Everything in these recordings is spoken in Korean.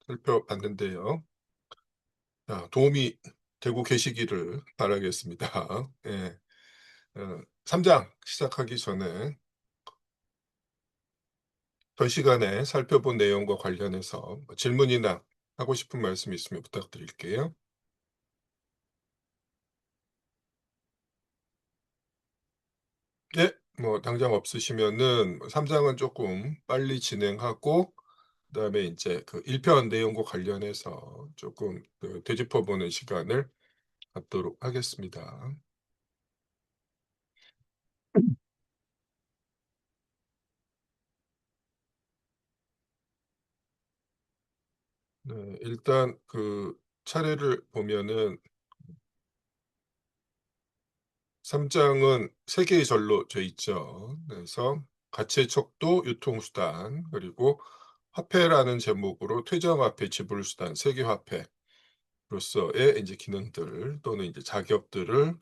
살펴봤는데요. 도움이 되고 계시기를 바라겠습니다. 예. 3장 시작하기 전에 전 시간에 살펴본 내용과 관련해서 질문이나 하고 싶은 말씀이 있으면 부탁드릴게요. 예. 뭐 당장 없으시면은 3 장은 조금 빨리 진행하고 그다음에 이제 그 1편 내용과 관련해서 조금 되짚어 보는 시간을 갖도록 하겠습니다. 네. 일단 그 차례를 보면은 3 장은 세 개의 절로 돼 있죠. 그래서 가치의 척도, 유통수단, 그리고 화폐라는 제목으로 퇴정화폐, 지불수단, 세계화폐로서의 이제 기능들 또는 이제 자격들을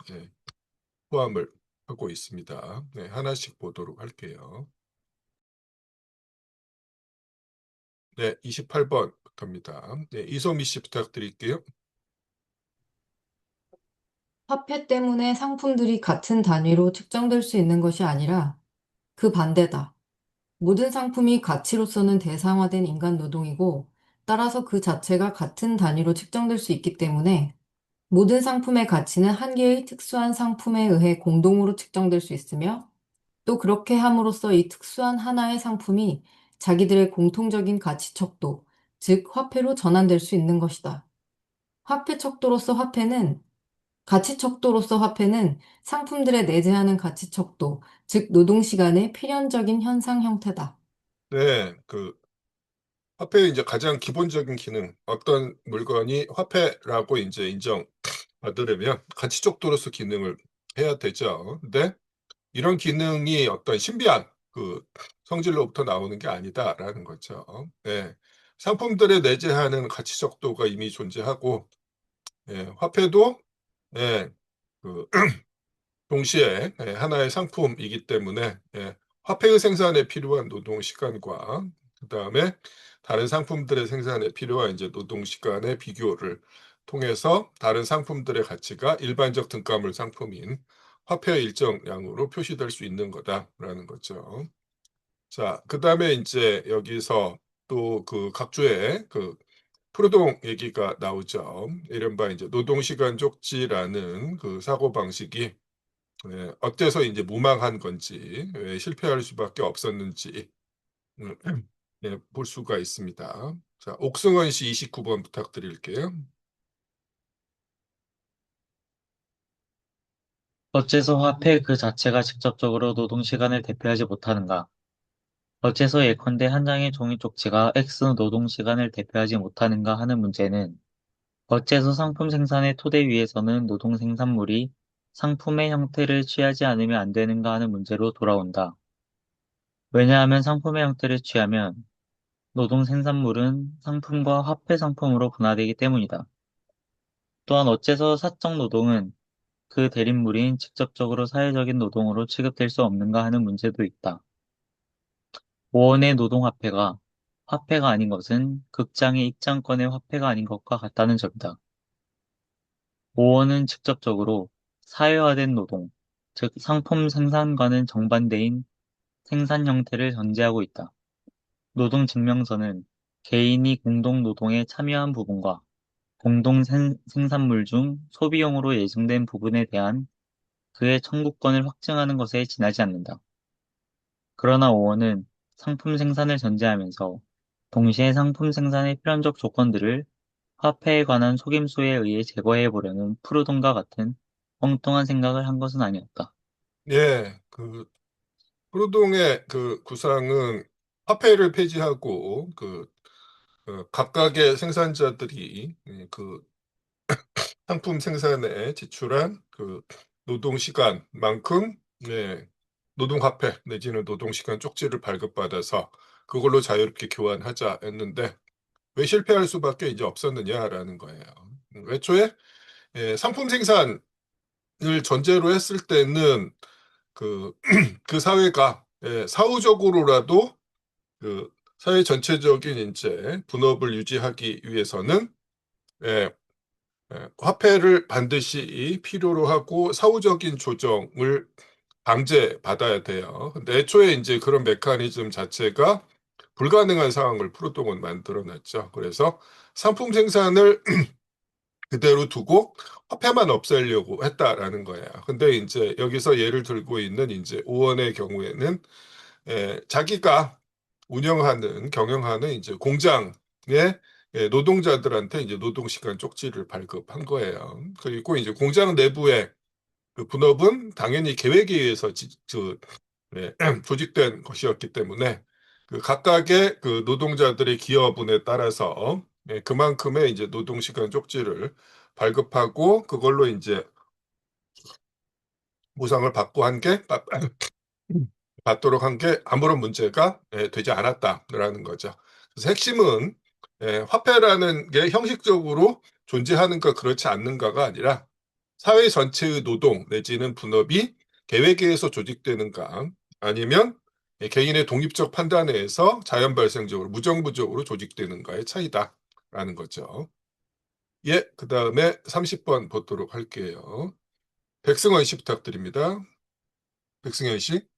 포함을 하고 있습니다. 네. 하나씩 보도록 할게요. 네. 28 번부터입니다. 네. 이소미 씨 부탁드릴게요. 화폐 때문에 상품들이 같은 단위로 측정될 수 있는 것이 아니라 그 반대다. 모든 상품이 가치로서는 대상화된 인간 노동이고, 따라서 그 자체가 같은 단위로 측정될 수 있기 때문에 모든 상품의 가치는 한 개의 특수한 상품에 의해 공동으로 측정될 수 있으며, 또 그렇게 함으로써 이 특수한 하나의 상품이 자기들의 공통적인 가치 척도, 즉 화폐로 전환될 수 있는 것이다. 화폐 척도로서 화폐는 가치 척도로서 화폐는 상품들에 내재하는 가치 척도, 즉 노동 시간의 필연적인 현상 형태다. 네. 화폐의 이제 가장 기본적인 기능, 어떤 물건이 화폐라고 이제 인정받으려면 가치 척도로서 기능을 해야 되죠. 근데 이런 기능이 어떤 신비한 성질로부터 나오는 게 아니다라는 거죠. 네. 상품들에 내재하는 가치 척도가 이미 존재하고 화폐도 예 그 동시에 하나의 상품이기 때문에 화폐의 생산에 필요한 노동 시간과 그다음에 다른 상품들의 생산에 필요한 이제 노동 시간의 비교를 통해서 다른 상품들의 가치가 일반적 등가물 상품인 화폐의 일정량으로 표시될 수 있는 거다라는 거죠. 자, 그다음에 이제 여기서 또 각주의 푸르동 얘기가 나오죠. 이른바 이제 노동시간 쪽지라는 사고방식이 어째서 이제 무망한 건지, 왜 실패할 수밖에 없었는지 음 볼 수가 있습니다. 자, 옥승원 씨 29번 부탁드릴게요. 어째서 화폐 그 자체가 직접적으로 노동 시간을 대표하지 못하는가? 어째서 예컨대 한 장의 종이 쪽지가 X 노동 시간을 대표하지 못하는가 하는 문제는 어째서 상품 생산의 토대 위에서는 노동 생산물이 상품의 형태를 취하지 않으면 안 되는가 하는 문제로 돌아온다. 왜냐하면 상품의 형태를 취하면 노동 생산물은 상품과 화폐 상품으로 분화되기 때문이다. 또한 어째서 사적 노동은 그 대립물인 직접적으로 사회적인 노동으로 취급될 수 없는가 하는 문제도 있다. 5원의 노동화폐가 화폐가 아닌 것은 극장의 입장권의 화폐가 아닌 것과 같다는 점이다. 5원은 직접적으로 사회화된 노동, 즉 상품 생산과는 정반대인 생산 형태를 전제하고 있다. 노동 증명서는 개인이 공동 노동에 참여한 부분과 공동 생산물 중 소비용으로 예정된 부분에 대한 그의 청구권을 확증하는 것에 지나지 않는다. 그러나 5원은 상품 생산을 전제하면서 동시에 상품 생산의 필연적 조건들을 화폐에 관한 속임수에 의해 제거해 보려는 프루돈과 같은 엉뚱한 생각을 한 것은 아니었다. 예. 프루동의 구상은 화폐를 폐지하고 각각의 생산자들이 상품 생산에 지출한 노동 시간만큼 노동화폐 내지는 노동시간 쪽지를 발급받아서 그걸로 자유롭게 교환하자.'였는데 왜 실패할 수밖에 이제 없었느냐라는 거예요. 애초에 상품 생산을 전제로 했을 때는 그 그 사회가 사후적으로라도 그 사회 전체적인 이제 분업을 유지하기 위해서는 예, 화폐를 반드시 필요로 하고 사후적인 조정을 방제받아야 돼요. 근데 애초에 이제 그런 메커니즘 자체가 불가능한 상황을 프로동은 만들어냈죠. 그래서 상품 생산을 그대로 두고 화폐만 없애려고 했다라는 거예요. 근데 이제 여기서 예를 들고 있는 이제 오원의 경우에는 자기가 운영하는 경영하는 이제 공장의 노동자들한테 이제 노동시간 쪽지를 발급한 거예요. 그리고 이제 공장 내부의 그 분업은 당연히 계획에 의해서 네, 조직된 것이었기 때문에 그 각각의 그 노동자들의 기여분에 따라서 그만큼의 이제 노동시간 쪽지를 발급하고 그걸로 이제 보상을 받고 한 게 받도록 한 게 아무런 문제가 되지 않았다라는 거죠. 그래서 핵심은 화폐라는 게 형식적으로 존재하는가 그렇지 않는가가 아니라 사회 전체의 노동 내지는 분업이 계획에 의해서 조직되는가 아니면 개인의 독립적 판단에 의해서 자연 발생적으로 무정부적으로 조직되는가의 차이다라는 거죠. 예, 그 다음에 30번 보도록 할게요. 백승원 씨 부탁드립니다. 백승현 씨.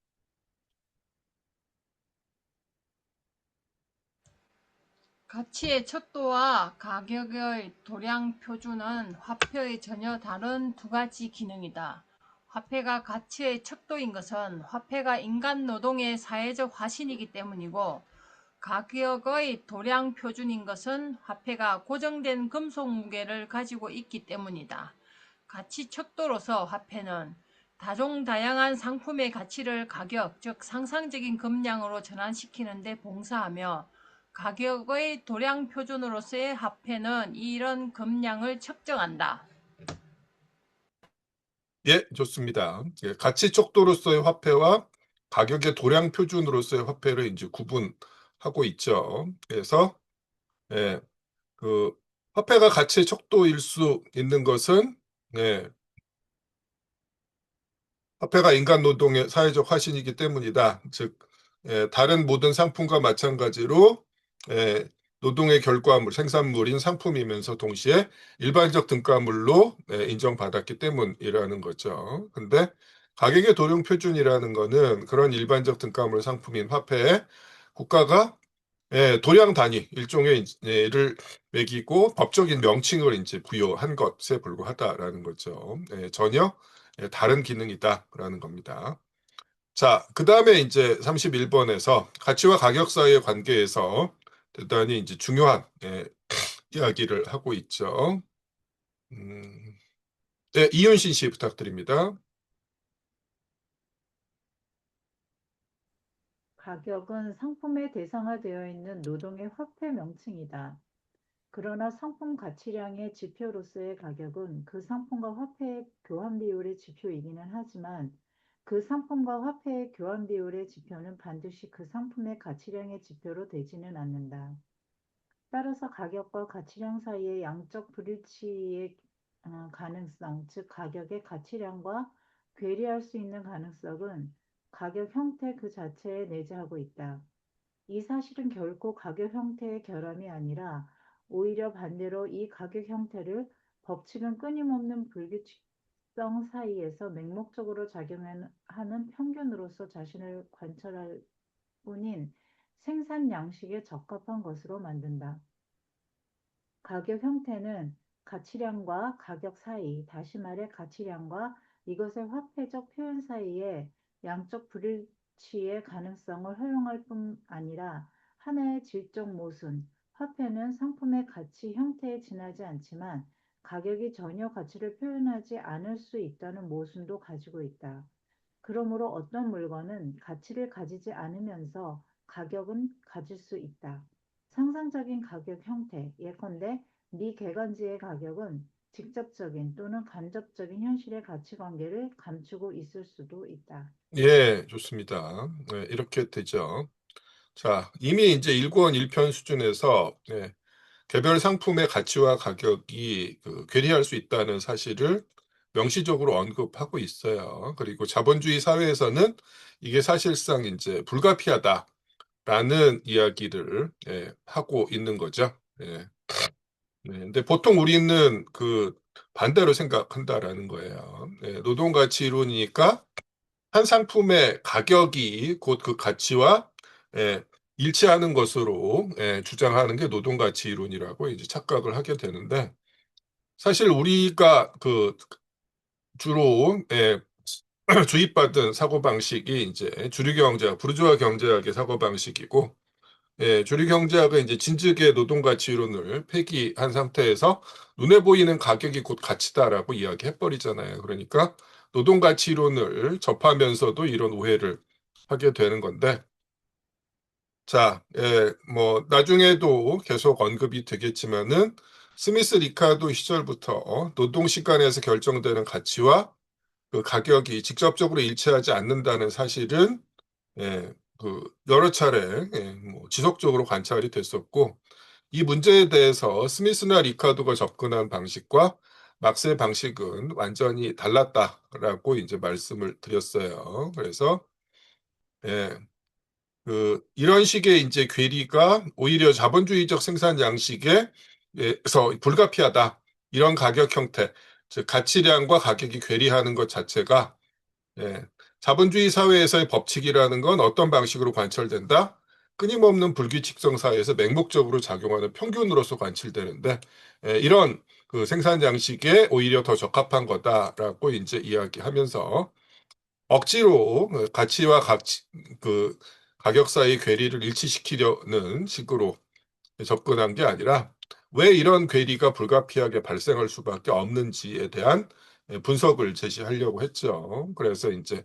가치의 척도와 가격의 도량 표준은 화폐의 전혀 다른 두 가지 기능이다. 화폐가 가치의 척도인 것은 화폐가 인간 노동의 사회적 화신이기 때문이고, 가격의 도량 표준인 것은 화폐가 고정된 금속 무게를 가지고 있기 때문이다. 가치 척도로서 화폐는 다종다양한 상품의 가치를 가격, 즉 상상적인 금량으로 전환시키는 데 봉사하며, 가격의 도량 표준으로서의 화폐는 이런 금량을 측정한다. 예, 좋습니다. 예, 가치 척도로서의 화폐와 가격의 도량 표준으로서의 화폐를 이제 구분하고 있죠. 그래서 예, 그 화폐가 가치 척도일 수 있는 것은 화폐가 인간 노동의 사회적 화신이기 때문이다. 즉, 다른 모든 상품과 마찬가지로 노동의 결과물, 생산물인 상품이면서 동시에 일반적 등가물로 인정받았기 때문이라는 거죠. 근데 가격의 도용 표준이라는 거는 그런 일반적 등가물 상품인 화폐에 국가가 도량 단위 일종의 를 매기고 법적인 명칭을 이제 부여한 것에 불과하다라는 거죠. 전혀 다른 기능이다라는 겁니다. 자, 그 다음에 이제 31번에서 가치와 가격 사이의 관계에서 대단히 이제 중요한 이야기를 하고 있죠. 네, 이윤신 씨 부탁드립니다. 가격은 상품에 대상화되어 있는 노동의 화폐 명칭이다. 그러나 상품 가치량의 지표로서의 가격은 그 상품과 화폐의 교환 비율의 지표이기는 하지만 그 상품과 화폐의 교환 비율의 지표는 반드시 그 상품의 가치량의 지표로 되지는 않는다. 따라서 가격과 가치량 사이의 양적 불일치의 가능성, 즉 가격의 가치량과 괴리할 수 있는 가능성은 가격 형태 그 자체에 내재하고 있다. 이 사실은 결코 가격 형태의 결함이 아니라 오히려 반대로 이 가격 형태를 법칙은 끊임없는 불규칙성 사이에서 맹목적으로 작용하는 평균으로서 자신을 관찰할 뿐인 생산 양식에 적합한 것으로 만든다. 가격 형태는 가치량과 가격 사이, 다시 말해 가치량과 이것의 화폐적 표현 사이에 양적 불일치의 가능성을 허용할 뿐 아니라 하나의 질적 모순, 화폐는 상품의 가치 형태에 지나지 않지만 가격이 전혀 가치를 표현하지 않을 수 있다는 모순도 가지고 있다. 그러므로 어떤 물건은 가치를 가지지 않으면서 가격은 가질 수 있다. 상상적인 가격 형태, 예컨대 미개간지의 가격은 직접적인 또는 간접적인 현실의 가치관계를 감추고 있을 수도 있다. 예, 좋습니다. 이렇게 되죠. 자, 이미 이제 1권 1편 수준에서 개별 상품의 가치와 가격이 괴리할 수 있다는 사실을 명시적으로 언급하고 있어요. 그리고 자본주의 사회에서는 이게 사실상 이제 불가피하다. 라는 이야기를 하고 있는 거죠. 네, 근데 보통 우리는 그 반대로 생각한다라는 거예요. 노동가치론이니까 한 상품의 가격이 곧 그 가치와 일치하는 것으로 주장하는 게 노동가치 이론이라고 이제 착각을 하게 되는데, 사실 우리가 그 주로 주입받은 사고방식이 이제 주류경제학, 부르주아 경제학의 사고방식이고, 주류경제학은 이제 진즉의 노동가치 이론을 폐기한 상태에서 눈에 보이는 가격이 곧 가치다라고 이야기해버리잖아요. 그러니까 노동가치 이론을 접하면서도 이런 오해를 하게 되는 건데, 자, 뭐 나중에도 계속 언급이 되겠지만은 스미스 리카도 시절부터 노동시간에서 결정되는 가치와 그 가격이 직접적으로 일치하지 않는다는 사실은 그 여러 차례 뭐 지속적으로 관찰이 됐었고, 이 문제에 대해서 스미스나 리카도가 접근한 방식과 막스의 방식은 완전히 달랐다라고 이제 말씀을 드렸어요. 그래서 예, 이런 식의 이제 괴리가 오히려 자본주의적 생산 양식에서 불가피하다. 이런 가격 형태, 즉 가치량과 가격이 괴리하는 것 자체가 자본주의 사회에서의 법칙이라는 건 어떤 방식으로 관철된다? 끊임없는 불규칙성 사회에서 맹목적으로 작용하는 평균으로서 관철되는데, 이런 그 생산 양식에 오히려 더 적합한 거다라고 이제 이야기하면서 억지로 가치와 그 가격 사이의 괴리를 일치시키려는 식으로 접근한 게 아니라 왜 이런 괴리가 불가피하게 발생할 수밖에 없는지에 대한 분석을 제시하려고 했죠. 그래서 이제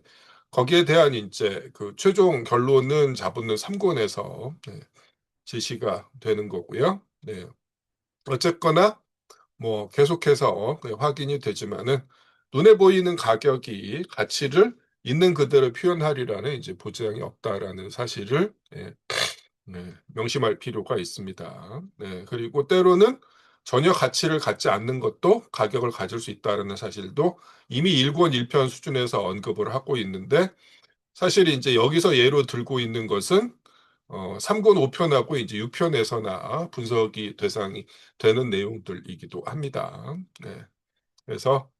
거기에 대한 이제 그 최종 결론은 잡은 3권에서 제시가 되는 거고요. 네. 어쨌거나 뭐 계속해서 확인이 되지만은 눈에 보이는 가격이 가치를 있는 그대로 표현하리라는 이제 보장이 없다라는 사실을 명심할 필요가 있습니다. 그리고 때로는 전혀 가치를 갖지 않는 것도 가격을 가질 수 있다라는 사실도 이미 1권 1편 수준에서 언급을 하고 있는데, 사실 이제 여기서 예로 들고 있는 것은 3권 5편하고 이제 6편에서나 분석이 대상이 되는 내용들이기도 합니다. 그래서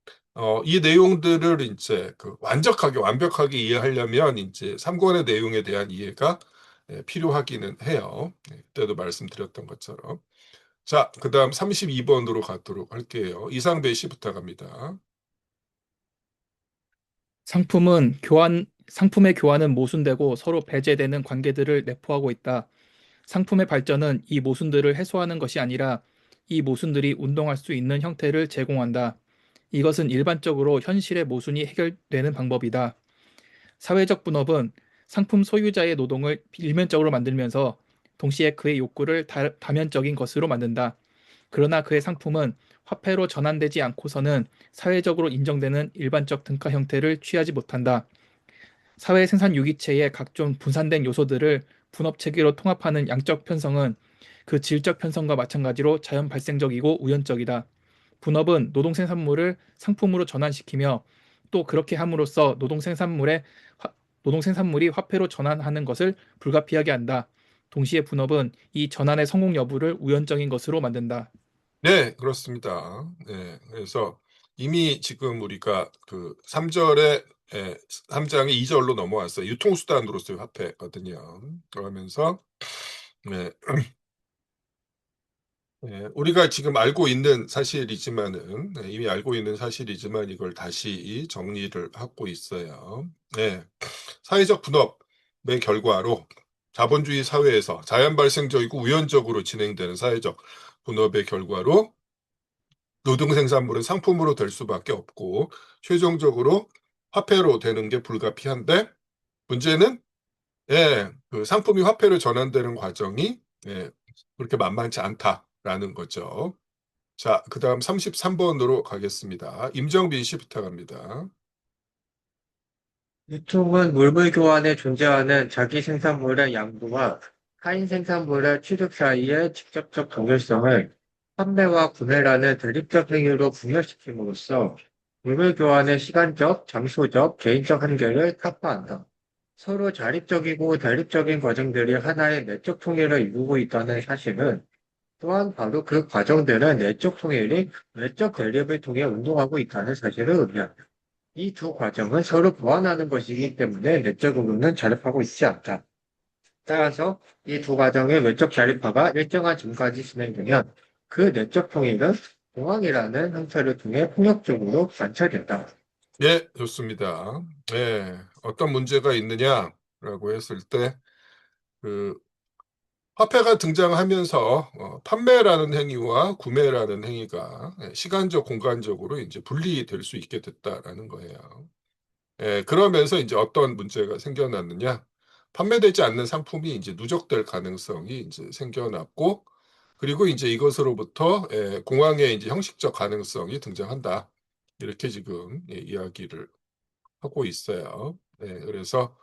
이 내용들을 이제 그 완벽하게 이해하려면 이제 3권의 내용에 대한 이해가 필요하기는 해요. 그때도 말씀드렸던 것처럼. 자, 그다음 32번으로 가도록 할게요. 이상배 씨 부탁합니다. 상품의 교환은 모순되고 서로 배제되는 관계들을 내포하고 있다. 상품의 발전은 이 모순들을 해소하는 것이 아니라 이 모순들이 운동할 수 있는 형태를 제공한다. 이것은 일반적으로 현실의 모순이 해결되는 방법이다. 사회적 분업은 상품 소유자의 노동을 일면적으로 만들면서 동시에 그의 욕구를 다면적인 것으로 만든다. 그러나 그의 상품은 화폐로 전환되지 않고서는 사회적으로 인정되는 일반적 등가 형태를 취하지 못한다. 사회 생산 유기체의 각종 분산된 요소들을 분업 체계로 통합하는 양적 편성은 그 질적 편성과 마찬가지로 자연 발생적이고 우연적이다. 분업은 노동 생산물을 상품으로 전환시키며 또 그렇게 함으로써 노동 생산물이 화폐로 전환하는 것을 불가피하게 한다. 동시에 분업은 이 전환의 성공 여부를 우연적인 것으로 만든다. 네, 그렇습니다. 그래서 이미 지금 우리가 그 3절에 3장의 2절로 넘어왔어요. 유통수단으로서의 화폐거든요. 그러면서 우리가 지금 알고 있는 사실이지만은 이미 알고 있는 사실이지만 이걸 다시 정리를 하고 있어요. 사회적 분업의 결과로 자본주의 사회에서 자연 발생적이고 우연적으로 진행되는 사회적 분업의 결과로 노동 생산물은 상품으로 될 수밖에 없고 최종적으로 화폐로 되는 게 불가피한데, 문제는 그 상품이 화폐로 전환되는 과정이 그렇게 만만치 않다라는 거죠. 자, 그다음 33번으로 가겠습니다. 임정빈 씨 부탁합니다. 유통은 물물 교환에 존재하는 자기 생산물의 양도와 타인 생산물의 취득 사이의 직접적 동일성을 판매와 구매라는 대립적 행위로 분열시킴으로써 물물 교환의 시간적, 장소적, 개인적 한계를 타파한다. 서로 자립적이고 대립적인 과정들이 하나의 내적 통일을 이루고 있다는 사실은 또한 바로 그 과정들은 내적 통일이 외적 대립을 통해 운동하고 있다는 사실을 의미합니다. 이 두 과정은 서로 보완하는 것이기 때문에 내적으로는 자립하고 있지 않다. 따라서 이 두 과정의 외적 자립화가 일정한 점까지 진행되면 그 내적 통일은 공황이라는 형태를 통해 폭력적으로 관철된다. 예, 좋습니다. 예, 어떤 문제가 있느냐라고 했을 때, 그, 화폐가 등장하면서 판매라는 행위와 구매라는 행위가 시간적, 공간적으로 이제 분리될 수 있게 됐다라는 거예요. 예, 그러면서 이제 어떤 문제가 생겨났느냐? 판매되지 않는 상품이 이제 누적될 가능성이 이제 생겨났고, 그리고 이제 이것으로부터 공황의 이제 형식적 가능성이 등장한다. 이렇게 지금 이야기를 하고 있어요. 그래서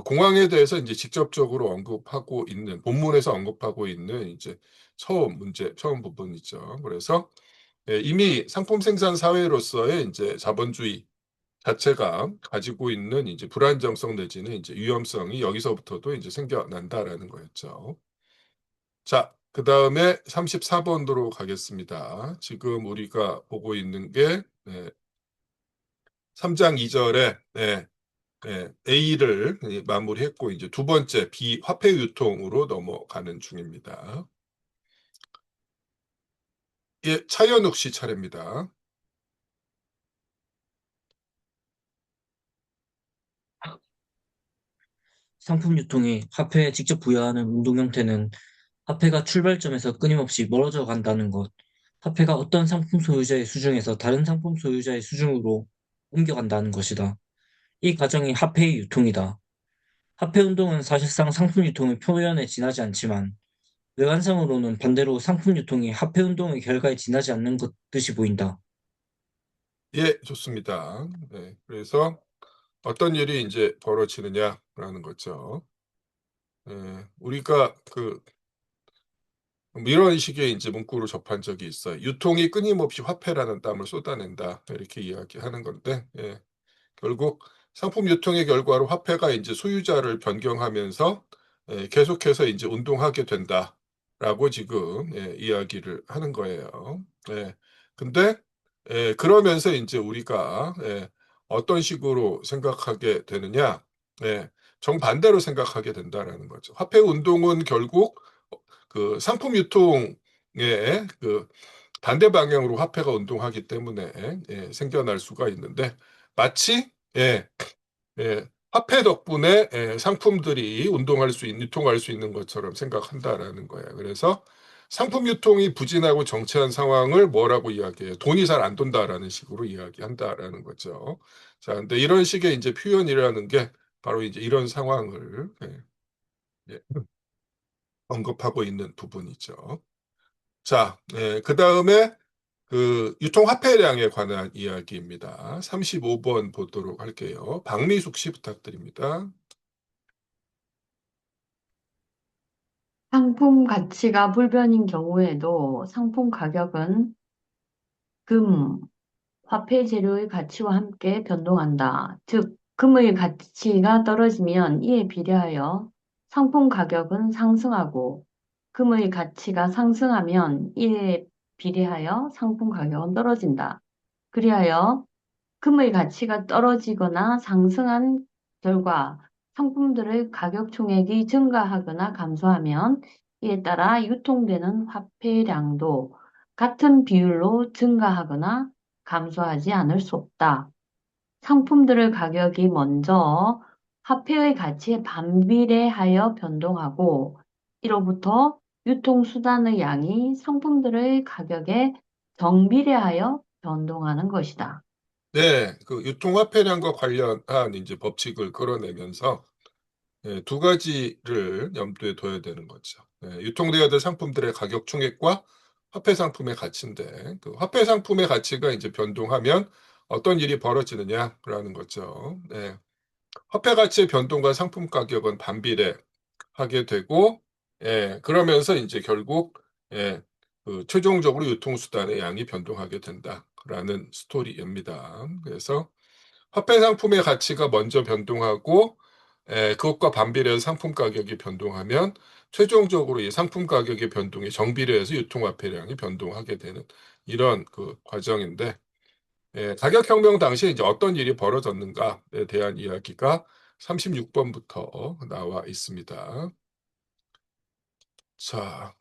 공황에 대해서 이제 직접적으로 언급하고 있는 본문에서 언급하고 있는 이제 처음 부분이죠. 그래서 이미 상품 생산 사회로서의 이제 자본주의 자체가 가지고 있는 이제 불안정성 내지는 이제 위험성이 여기서부터도 이제 생겨난다라는 거였죠. 자, 그 다음에 34번으로 가겠습니다. 지금 우리가 보고 있는 게 3장 2절에 A를 마무리했고 이제 두 번째 B 화폐 유통으로 넘어가는 중입니다. 예, 차현욱 씨 차례입니다. 상품 유통이 화폐에 직접 부여하는 운동 형태는 화폐가 출발점에서 끊임없이 멀어져 간다는 것, 화폐가 어떤 상품 소유자의 수중에서 다른 상품 소유자의 수중으로 옮겨간다는 것이다. 이 과정이 화폐의 유통이다. 화폐 운동은 사실상 상품 유통의 표면에 지나지 않지만 외관상으로는 반대로 상품 유통이 화폐 운동의 결과에 지나지 않는 것 듯이 보인다. 예, 좋습니다. 그래서 어떤 일이 이제 벌어지느냐라는 거죠. 우리가 이런 식의 이제 문구를 접한 적이 있어요. 유통이 끊임없이 화폐라는 땀을 쏟아낸다. 이렇게 이야기하는 건데, 결국 상품 유통의 결과로 화폐가 이제 소유자를 변경하면서 계속해서 이제 운동하게 된다라고 지금 이야기를 하는 거예요. 근데 그러면서 이제 우리가 어떤 식으로 생각하게 되느냐? 정반대로 생각하게 된다라는 거죠. 화폐 운동은 결국 그 상품 유통의 그 반대 방향으로 화폐가 운동하기 때문에 생겨날 수가 있는데 마치 화폐 덕분에 상품들이 유통할 수 있는 것처럼 생각한다라는 거예요. 그래서 상품 유통이 부진하고 정체한 상황을 뭐라고 이야기해요? 돈이 잘 안 돈다라는 식으로 이야기한다라는 거죠. 자, 근데 이런 식의 이제 표현이라는 게 바로 이제 이런 상황을 예, 언급하고 있는 부분이죠. 자, 그 다음에 그 유통화폐량에 관한 이야기입니다. 35번 보도록 할게요. 박미숙 씨 부탁드립니다. 상품 가치가 불변인 경우에도 상품 가격은 금, 화폐 재료의 가치와 함께 변동한다. 즉, 금의 가치가 떨어지면 이에 비례하여 상품 가격은 상승하고, 금의 가치가 상승하면 이에 비례하여 상품 가격은 떨어진다. 그리하여 금의 가치가 떨어지거나 상승한 결과 상품들의 가격 총액이 증가하거나 감소하면 이에 따라 유통되는 화폐량도 같은 비율로 증가하거나 감소하지 않을 수 없다. 상품들의 가격이 먼저 화폐의 가치에 반비례하여 변동하고 이로부터 유통수단의 양이 상품들의 가격에 정비례하여 변동하는 것이다. 네, 그 유통화폐량과 관련한 이제 법칙을 끌어내면서 두 가지를 염두에 둬야 되는 거죠. 유통되어야 될 상품들의 가격 총액과 화폐 상품의 가치인데, 그 화폐 상품의 가치가 이제 변동하면 어떤 일이 벌어지느냐라는 거죠. 화폐 가치의 변동과 상품 가격은 반비례하게 되고, 그러면서 이제 결국 그 최종적으로 유통수단의 양이 변동하게 된다라는 스토리입니다. 그래서 화폐 상품의 가치가 먼저 변동하고 그것과 반비례해서 상품 가격이 변동하면 최종적으로 이 상품 가격의 변동이 정비례해서 유통화폐량이 변동하게 되는 이런 그 과정인데, 가격혁명 당시에 이제 어떤 일이 벌어졌는가에 대한 이야기가 36번부터 나와 있습니다. 자,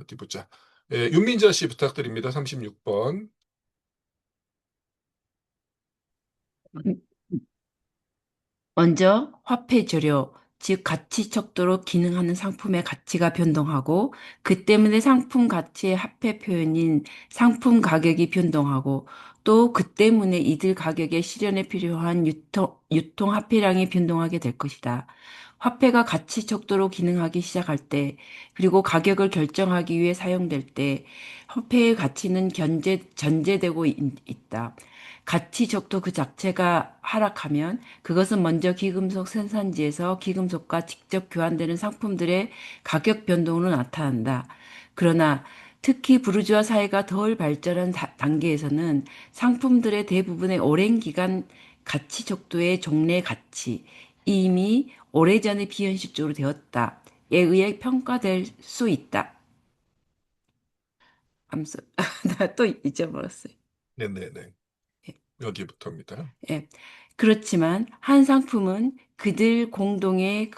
어디 보자. 윤민자 씨 부탁드립니다. 36번. 먼저 화폐 조료, 즉 가치 척도로 기능하는 상품의 가치가 변동하고 그 때문에 상품 가치의 화폐 표현인 상품 가격이 변동하고 또 그 때문에 이들 가격의 실현에 필요한 유통 화폐량이 변동하게 될 것이다. 화폐가 가치 척도로 기능하기 시작할 때 그리고 가격을 결정하기 위해 사용될 때 화폐의 가치는 전제되고 있다. 가치 척도 그 자체가 하락하면 그것은 먼저 기금속 생산지에서 기금속과 직접 교환되는 상품들의 가격 변동으로 나타난다. 그러나 특히 부르주아 사회가 덜 발전한 단계에서는 상품들의 대부분의 오랜 기간 가치 척도의 종래 가치, 이미 오래전에 비현실적으로 되었다에 의해 평가될 수 있다. 나 또 잊어버렸어요. 네네네. 예. 여기부터입니다. 예. 그렇지만 한 상품은 그들 공동의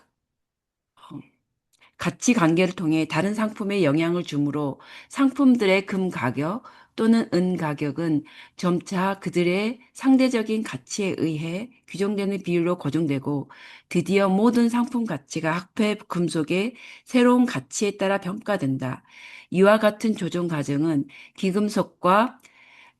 가치 관계를 통해 다른 상품에 영향을 주므로 상품들의 금 가격 또는 은 가격은 점차 그들의 상대적인 가치에 의해 규정되는 비율로 고정되고 드디어 모든 상품 가치가 화폐 금속의 새로운 가치에 따라 평가된다. 이와 같은 조정 과정은 기금속과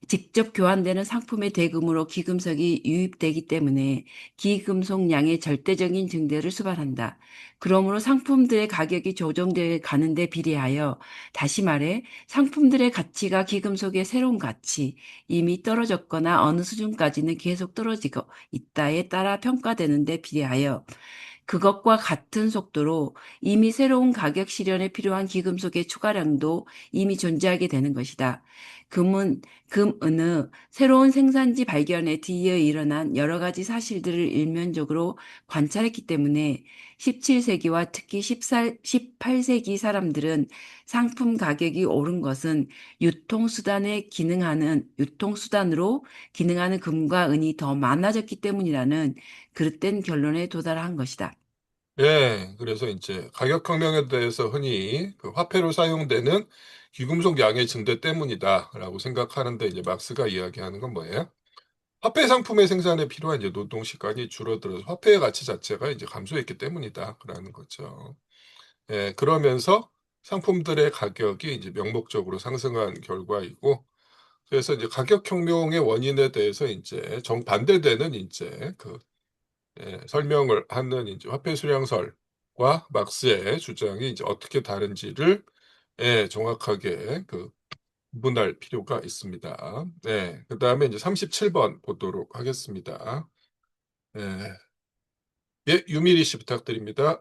직접 교환되는 상품의 대금으로 기금속이 유입되기 때문에 기금속량의 절대적인 증대를 수반한다. 그러므로 상품들의 가격이 조정되어 가는 데 비례하여 다시 말해 상품들의 가치가 기금속의 새로운 가치, 이미 떨어졌거나 어느 수준까지는 계속 떨어지고 있다에 따라 평가되는 데 비례하여 그것과 같은 속도로 이미 새로운 가격 실현에 필요한 기금속의 추가량도 이미 존재하게 되는 것이다. 금은의 새로운 생산지 발견에 뒤이어 일어난 여러 가지 사실들을 일면적으로 관찰했기 때문에 17세기와 특히 18세기 사람들은 상품 가격이 오른 것은 유통수단으로 기능하는 금과 은이 더 많아졌기 때문이라는 그릇된 결론에 도달한 것이다. 그래서 이제 가격혁명에 대해서 흔히 그 화폐로 사용되는 귀금속 양의 증대 때문이다라고 생각하는데, 이제 막스가 이야기하는 건 뭐예요? 화폐 상품의 생산에 필요한 이제 노동 시간이 줄어들어서 화폐의 가치 자체가 이제 감소했기 때문이다라는 거죠. 그러면서 상품들의 가격이 이제 명목적으로 상승한 결과이고, 그래서 이제 가격혁명의 원인에 대해서 이제 정반대되는 이제 그 설명을 하는 이제 화폐 수량설과 막스의 주장이 이제 어떻게 다른지를 정확하게 그 구분할 필요가 있습니다. 그다음에 이제 37번 보도록 하겠습니다. 유미리 씨 부탁드립니다.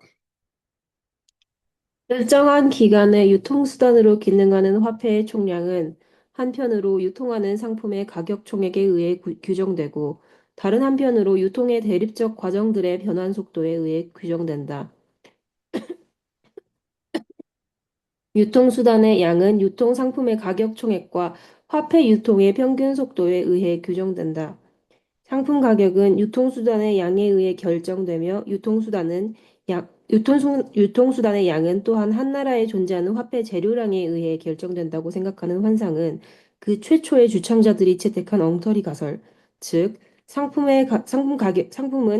일정한 기간의 유통수단으로 기능하는 화폐의 총량은 한편으로 유통하는 상품의 가격 총액에 의해 규정되고 다른 한편으로 유통의 대립적 과정들의 변환 속도에 의해 규정된다. 유통수단의 양은 유통상품의 가격 총액과 화폐 유통의 평균 속도에 의해 규정된다. 상품 가격은 유통수단의 양에 의해 결정되며 유통수단의 양은 또한 한 나라에 존재하는 화폐 재료량에 의해 결정된다고 생각하는 환상은 그 최초의 주창자들이 채택한 엉터리 가설, 즉 상품은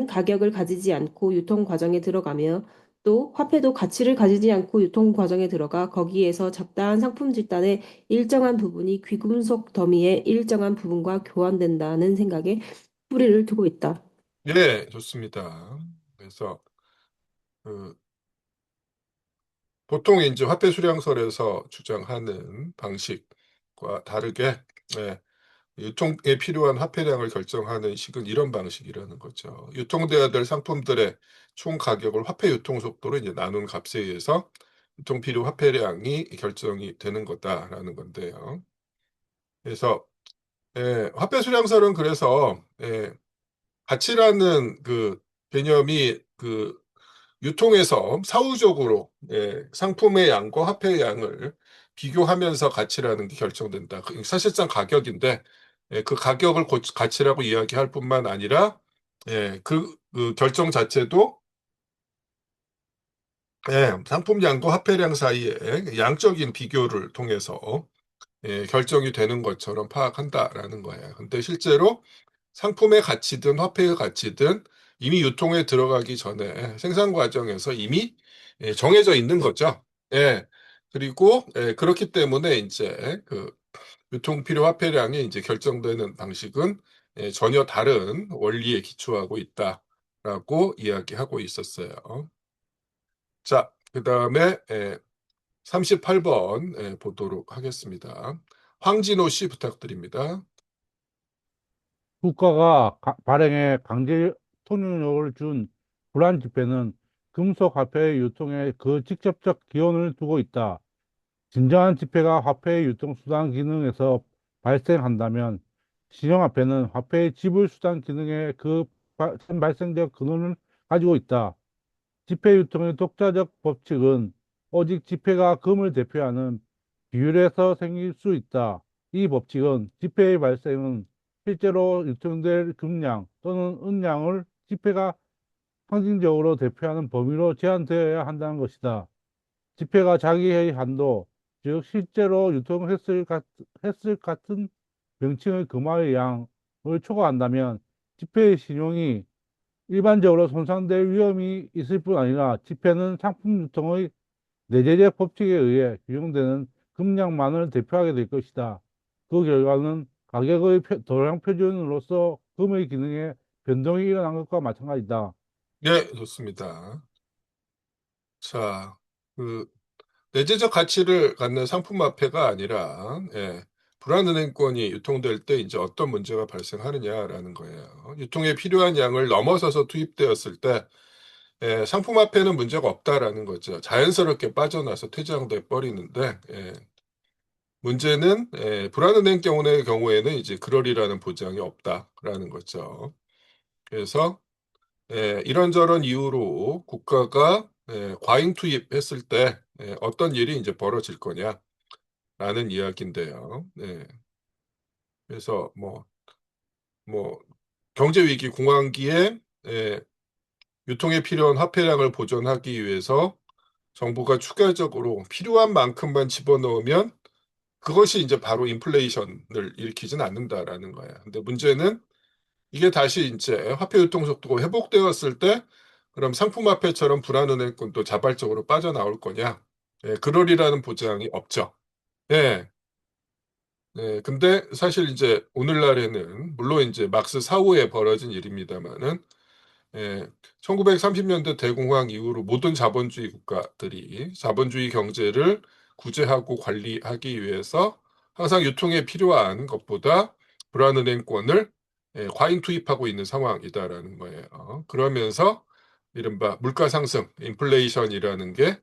가격을 가지지 않고 유통 과정에 들어가며 또 화폐도 가치를 가지지 않고 유통 과정에 들어가 거기에서 잡다한 상품 집단의 일정한 부분이 귀금속 더미의 일정한 부분과 교환된다는 생각에 뿌리를 두고 있다. 좋습니다. 그래서 그 보통 이제 화폐 수량설에서 주장하는 방식과 다르게 유통에 필요한 화폐량을 결정하는 식은 이런 방식이라는 거죠. 유통돼야 될 상품들의 총 가격을 화폐 유통 속도로 이제 나눈 값에 의해서 유통 필요 화폐량이 결정이 되는 거다라는 건데요. 그래서 화폐 수량설은 그래서 가치라는 그 개념이 그 유통에서 사후적으로 상품의 양과 화폐의 양을 비교하면서 가치라는 게 결정된다. 사실상 가격인데 그 가격을 가치라고 이야기할 뿐만 아니라 그 결정 자체도 상품량과 화폐량 사이의 양적인 비교를 통해서 결정이 되는 것처럼 파악한다라는 거예요. 근데 실제로 상품의 가치든 화폐의 가치든 이미 유통에 들어가기 전에 생산 과정에서 이미 정해져 있는 거죠. 그리고 그렇기 때문에 이제 그 유통 필요 화폐량이 이제 결정되는 방식은 전혀 다른 원리에 기초하고 있다라고 이야기하고 있었어요. 자, 그다음에 38번 보도록 하겠습니다. 황진호 씨 부탁드립니다. 국가가 발행에 강제 통용력을 준 불안 지폐는 금속 화폐의 유통에 그 직접적 기원을 두고 있다. 진정한 지폐가 화폐의 유통수단 기능에서 발생한다면 신용화폐는 화폐의 지불수단 기능에 그 발생적 근원을 가지고 있다. 지폐 유통의 독자적 법칙은 오직 지폐가 금을 대표하는 비율에서 생길 수 있다. 이 법칙은 지폐의 발생은 실제로 유통될 금량 또는 은량을 지폐가 상징적으로 대표하는 범위로 제한되어야 한다는 것이다. 지폐가 자기의 한도, 즉 실제로 유통했을 같은 명칭의 금화의 양을 초과한다면 지폐의 신용이 일반적으로 손상될 위험이 있을 뿐 아니라 지폐는 상품 유통의 내재적 법칙에 의해 규정되는 금량만을 대표하게 될 것이다. 그 결과는 가격의 도량 표준으로서 금의 기능에 변동이 일어난 것과 마찬가지다. 네, 좋습니다. 자, 그 내재적 가치를 갖는 상품 화폐가 아니라 불안은행권이 유통될 때 이제 어떤 문제가 발생하느냐라는 거예요. 유통에 필요한 양을 넘어서서 투입되었을 때 상품 화폐는 문제가 없다라는 거죠. 자연스럽게 빠져나서 퇴장돼 버리는데 문제는 불안은행 경우에는 이제 그러리라는 보장이 없다라는 거죠. 그래서 이런저런 이유로 국가가 과잉 투입했을 때 어떤 일이 이제 벌어질 거냐라는 이야기인데요. 그래서 뭐 경제 위기 공황기에 유통에 필요한 화폐량을 보존하기 위해서 정부가 추가적으로 필요한 만큼만 집어넣으면 그것이 이제 바로 인플레이션을 일으키진 않는다라는 거예요. 근데 문제는 이게 다시 이제 화폐 유통 속도가 회복되었을 때 그럼 상품 화폐처럼 불안은행권도 자발적으로 빠져나올 거냐? 그러리라는 보장이 없죠. 근데 사실 이제 오늘날에는 물론 이제 막스 사후에 벌어진 일입니다만은 1930년대 대공황 이후로 모든 자본주의 국가들이 자본주의 경제를 구제하고 관리하기 위해서 항상 유통에 필요한 것보다 불안은행권을 과잉 투입하고 있는 상황이다라는 거예요. 그러면서 이른바 물가 상승, 인플레이션이라는 게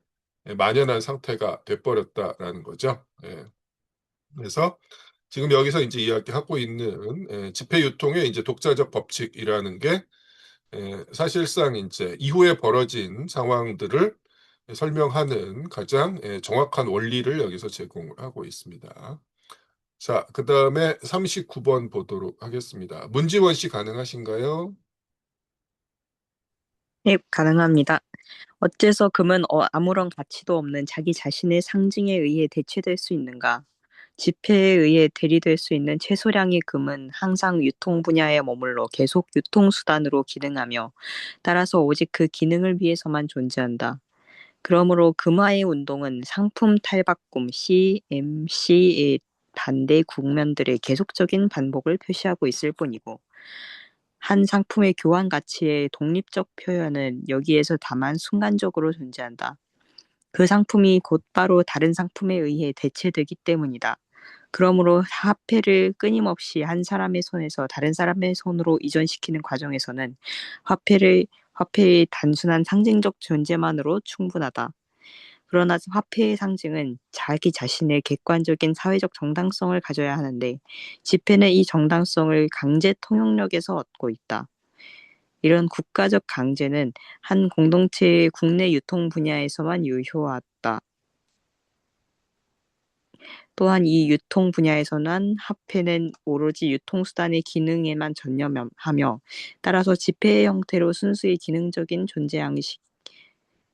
만연한 상태가 돼버렸다라는 거죠. 그래서 지금 여기서 이제 이야기하고 있는 지폐 유통의 이제 독자적 법칙이라는 게 사실상 이제 이후에 벌어진 상황들을 설명하는 가장 정확한 원리를 여기서 제공을 하고 있습니다. 자, 그 다음에 39번 보도록 하겠습니다. 문지원 씨 가능하신가요? 네, 가능합니다. 어째서 금은 아무런 가치도 없는 자기 자신의 상징에 의해 대체될 수 있는가? 지폐에 의해 대리될 수 있는 최소량의 금은 항상 유통 분야에 머물러 계속 유통수단으로 기능하며 따라서 오직 그 기능을 위해서만 존재한다. 그러므로 금화의 운동은 상품 탈바꿈 CMC의 반대 국면들의 계속적인 반복을 표시하고 있을 뿐이고 한 상품의 교환 가치의 독립적 표현은 여기에서 다만 순간적으로 존재한다. 그 상품이 곧바로 다른 상품에 의해 대체되기 때문이다. 그러므로 화폐를 끊임없이 한 사람의 손에서 다른 사람의 손으로 이전시키는 과정에서는 화폐의 단순한 상징적 존재만으로 충분하다. 그러나 화폐의 상징은 자기 자신의 객관적인 사회적 정당성을 가져야 하는데 지폐는 이 정당성을 강제 통용력에서 얻고 있다. 이런 국가적 강제는 한 공동체의 국내 유통 분야에서만 유효하다. 또한 이 유통 분야에서는 화폐는 오로지 유통수단의 기능에만 전념하며 따라서 지폐의 형태로 순수히 기능적인 존재 양식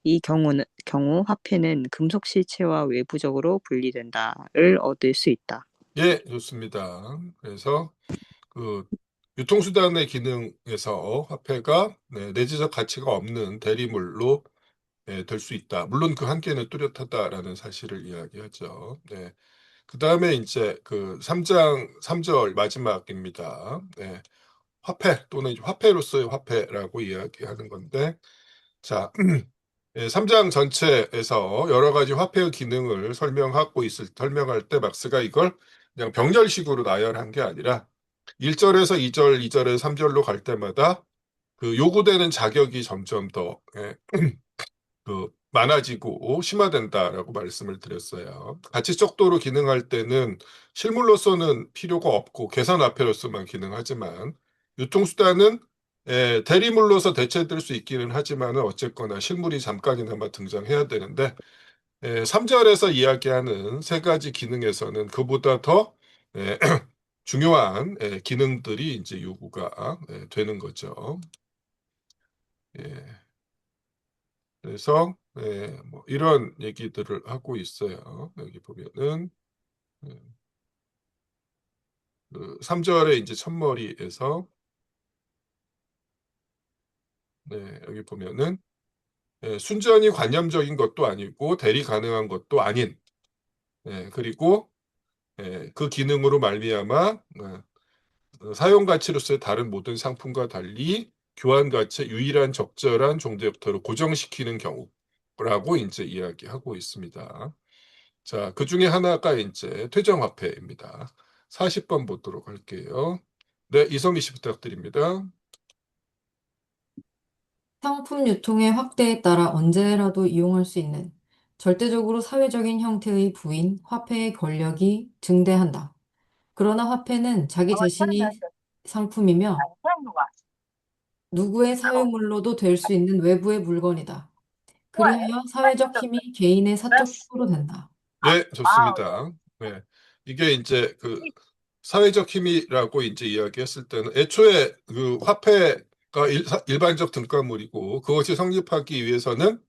이 경우 화폐는 금속 실체와 외부적으로 분리된다를 얻을 수 있다. 예, 좋습니다. 그래서 그 유통수단의 기능에서 화폐가 내재적 가치가 없는 대리물로 될 수 있다. 물론 그 한계는 뚜렷하다라는 사실을 이야기하죠. 네. 그 다음에 이제 그 3장 3절 마지막입니다. 네. 화폐 또는 화폐로서의 화폐라고 이야기하는 건데, 자, 3장 전체에서 여러 가지 화폐의 기능을 설명할 때 막스가 이걸 그냥 병렬식으로 나열한 게 아니라 1절에서 2절, 2절에서 3절로 갈 때마다 그 요구되는 자격이 점점 더 많아지고 심화된다라고 말씀을 드렸어요. 가치적도로 기능할 때는 실물로서는 필요가 없고 계산화폐로서만 기능하지만 유통수단은 대리물로서 대체될 수 있기는 하지만 어쨌거나 실물이 잠깐이나마 등장해야 되는데 3절에서 이야기하는 세 가지 기능에서는 그보다 더 중요한 기능들이 이제 요구가 되는 거죠. 예. 그래서 뭐 이런 얘기들을 하고 있어요. 여기 보면은 그 3절에 이제 첫머리에서 여기 보면은 순전히 관념적인 것도 아니고 대리 가능한 것도 아닌 그리고 그 기능으로 말미암아 사용 가치로서의 다른 모든 상품과 달리 교환 가치의 유일한 적절한 종대역터를 고정시키는 경우라고 이제 이야기하고 있습니다. 자, 그 중에 하나가 이제 퇴정화폐입니다. 40번 보도록 할게요. 네, 이성미 씨 부탁드립니다. 상품 유통의 확대에 따라 언제라도 이용할 수 있는 절대적으로 사회적인 형태의 부인, 화폐의 권력이 증대한다. 그러나 화폐는 자기 자신이 상품이며 누구의 사유물로도 될 수 있는 외부의 물건이다. 그리하여 사회적 힘이 개인의 사적 힘으로 된다. 네, 좋습니다. 네, 이게 이제 그 사회적 힘이라고 이제 이야기했을 때는 애초에 그 화폐가 일반적 등가물이고 그것이 성립하기 위해서는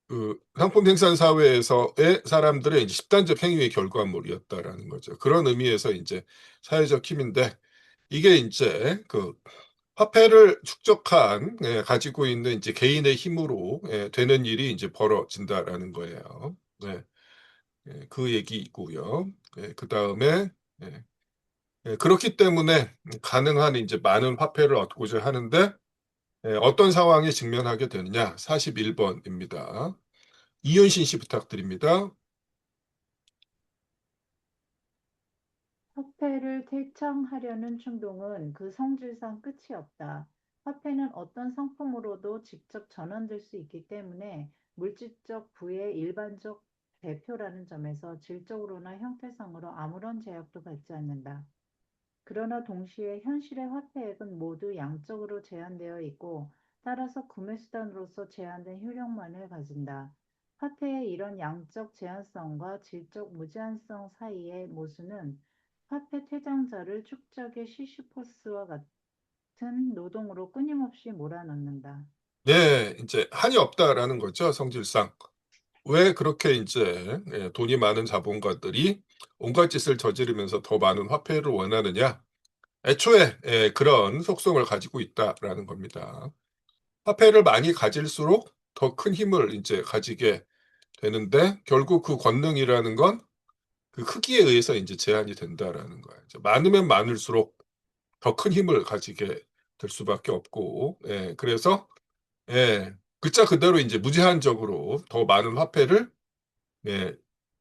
그 상품 생산 사회에서의 사람들의 이제 집단적 행위의 결과물이었다라는 거죠. 그런 의미에서 이제 사회적 힘인데 이게 이제 그 화폐를 축적한 가지고 있는 이제 개인의 힘으로 되는 일이 이제 벌어진다라는 거예요. 그 얘기이고요. 그 다음에 그렇기 때문에 가능한 이제 많은 화폐를 얻고자 하는데 어떤 상황에 직면하게 되느냐? 41번입니다. 이윤신 씨 부탁드립니다. 화폐를 퇴창하려는 충동은 그 성질상 끝이 없다. 화폐는 어떤 상품으로도 직접 전환될 수 있기 때문에 물질적 부의 일반적 대표라는 점에서 질적으로나 형태상으로 아무런 제약도 받지 않는다. 그러나 동시에 현실의 화폐액은 모두 양적으로 제한되어 있고 따라서 구매수단으로서 제한된 효력만을 가진다. 화폐의 이런 양적 제한성과 질적 무제한성 사이의 모순은 화폐 퇴장자를 축적의 시시포스와 같은 노동으로 끊임없이 몰아넣는다. 네, 이제 한이 없다라는 거죠, 성질상. 왜 그렇게 이제 돈이 많은 자본가들이 온갖 짓을 저지르면서 더 많은 화폐를 원하느냐? 애초에 그런 속성을 가지고 있다라는 겁니다. 화폐를 많이 가질수록 더 큰 힘을 이제 가지게 되는데 결국 그 권능이라는 건 그 크기에 의해서 이제 제한이 된다라는 거예요. 많으면 많을수록 더 큰 힘을 가지게 될 수밖에 없고, 그래서 글자 그대로 이제 무제한적으로 더 많은 화폐를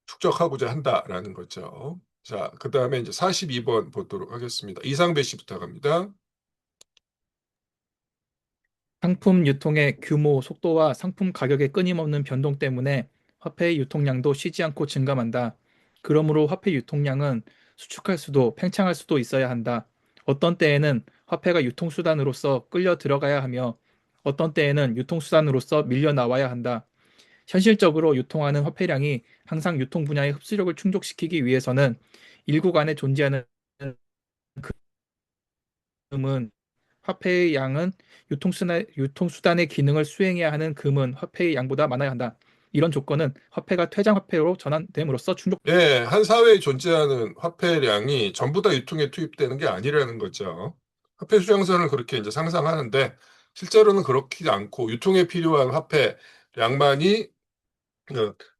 축적하고자 한다라는 거죠. 자, 그 다음에 이제 42번 보도록 하겠습니다. 이상배 씨 부탁합니다. 상품 유통의 규모, 속도와 상품 가격의 끊임없는 변동 때문에 화폐의 유통량도 쉬지 않고 증감한다. 그러므로 화폐 유통량은 수축할 수도 팽창할 수도 있어야 한다. 어떤 때에는 화폐가 유통수단으로서 끌려 들어가야 하며 어떤 때에는 유통수단으로서 밀려 나와야 한다. 현실적으로 유통하는 화폐량이 항상 유통 분야의 흡수력을 충족시키기 위해서는 일국 안에 존재하는 금은 화폐의 양은 유통수단의 기능을 수행해야 하는 금은 화폐의 양보다 많아야 한다. 이런 조건은 화폐가 퇴장화폐로 전환됨으로써 충족. 예, 한 사회에 존재하는 화폐량이 전부 다 유통에 투입되는 게 아니라는 거죠. 화폐 수량선을 그렇게 이제 상상하는데 실제로는 그렇지 않고 유통에 필요한 화폐량만이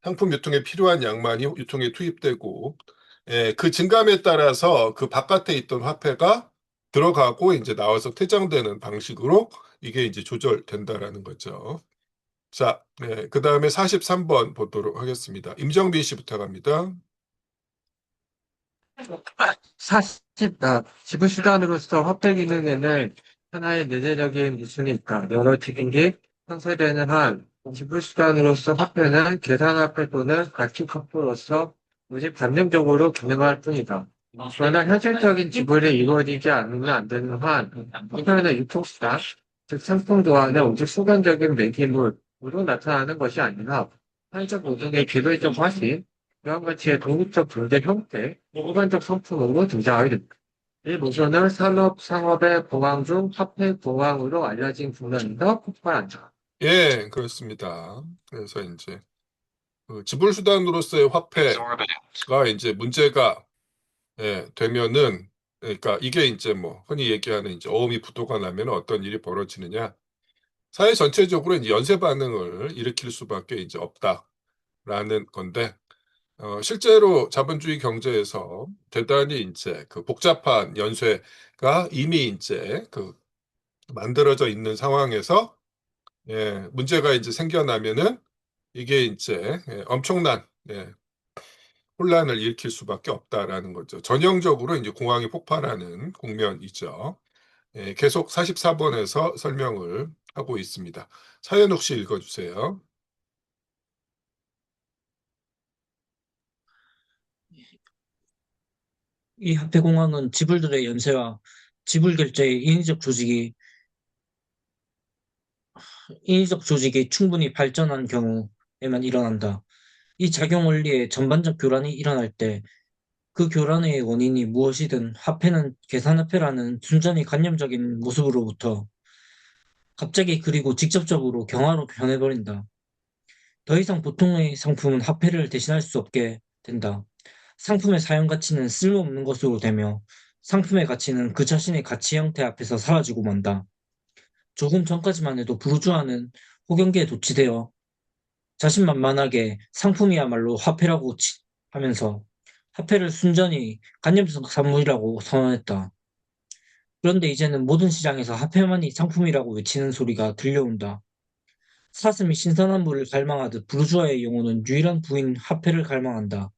상품 유통에 필요한 양만이 유통에 투입되고 그 증감에 따라서 그 바깥에 있던 화폐가 들어가고 이제 나와서 퇴장되는 방식으로 이게 이제 조절된다라는 거죠. 자, 그 다음에 43번 보도록 하겠습니다. 임정빈 씨 부탁합니다. 지불수단으로서 화폐 기능에는 하나의 내재적인 모순이 있다. 여러 기능이 상쇄되는 한 지불수단으로서 화폐는 계산화폐 또는 가치화폐로서 오직 단정적으로 기능할 뿐이다. 그러나 현실적인 지불이 이루어지지 않으면 안 되는 한 화폐는 유통수단, 즉 상품 도안의 오직 수단적인 매개물로 나타나는 것이 아니라 사회적 노동의 기술적 화신, 그런 가치의 독립적 존재 형태, 일반적 상품으로 등장하게 됩니다. 이 모션은 상업의 공황 중 화폐 공황으로 알려진 국면에서 폭발한다. 예, 그렇습니다. 그래서 이제 지불수단으로서의 화폐가 이제 문제가 되면은 그러니까 이게 이제 뭐 흔히 얘기하는 이제 어음이 부도가 나면 어떤 일이 벌어지느냐. 사회 전체적으로 이제 연쇄 반응을 일으킬 수밖에 이제 없다라는 건데 실제로 자본주의 경제에서 대단히 이제 그 복잡한 연쇄가 이미 이제 그 만들어져 있는 상황에서 문제가 이제 생겨나면은 이게 이제 엄청난 혼란을 일으킬 수밖에 없다라는 거죠. 전형적으로 이제 공황이 폭발하는 국면이죠. 계속 44번에서 설명을 하고 있습니다. 사연욱 씨 읽어주세요. 이 화폐공황은 지불들의 연쇄와 지불 결제의 인위적 조직이 충분히 발전한 경우에만 일어난다. 이 작용 원리의 전반적 교란이 일어날 때 그 교란의 원인이 무엇이든 화폐는 계산화폐라는 순전히 관념적인 모습으로부터 갑자기 그리고 직접적으로 경화로 변해버린다. 더 이상 보통의 상품은 화폐를 대신할 수 없게 된다. 상품의 사용 가치는 쓸모없는 것으로 되며 상품의 가치는 그 자신의 가치 형태 앞에서 사라지고 만다. 조금 전까지만 해도 부르주아는 호경계에 도취되어 자신만만하게 상품이야말로 화폐라고 하면서 화폐를 순전히 관념적 산물이라고 선언했다. 그런데 이제는 모든 시장에서 화폐만이 상품이라고 외치는 소리가 들려온다. 사슴이 신선한 물을 갈망하듯 부르주아의 영혼은 유일한 부인 화폐를 갈망한다.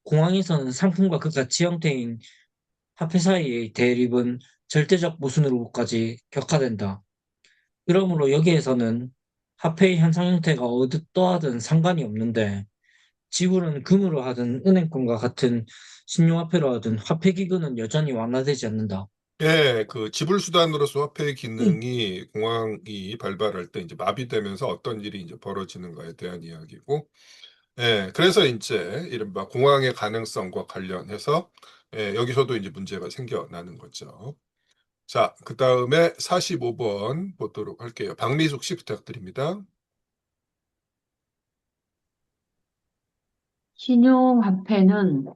공항에서는 상품과 그 가치 형태인 화폐 사이의 대립은 절대적 모순으로까지 격화된다. 그러므로 여기에서는 화폐의 현상 형태가 어떠하든 상관이 없는데 지불은 금으로 하든 은행권과 같은 신용화폐로 하든 화폐 기금은 여전히 완화되지 않는다. 그 지불수단으로서 화폐의 기능이 공황이 발발할 때 이제 마비되면서 어떤 일이 이제 벌어지는가에 대한 이야기고, 그래서 이제 이른바 공황의 가능성과 관련해서 여기서도 이제 문제가 생겨나는 거죠. 자, 그 다음에 45번 보도록 할게요. 박미숙 씨 부탁드립니다. 신용화폐는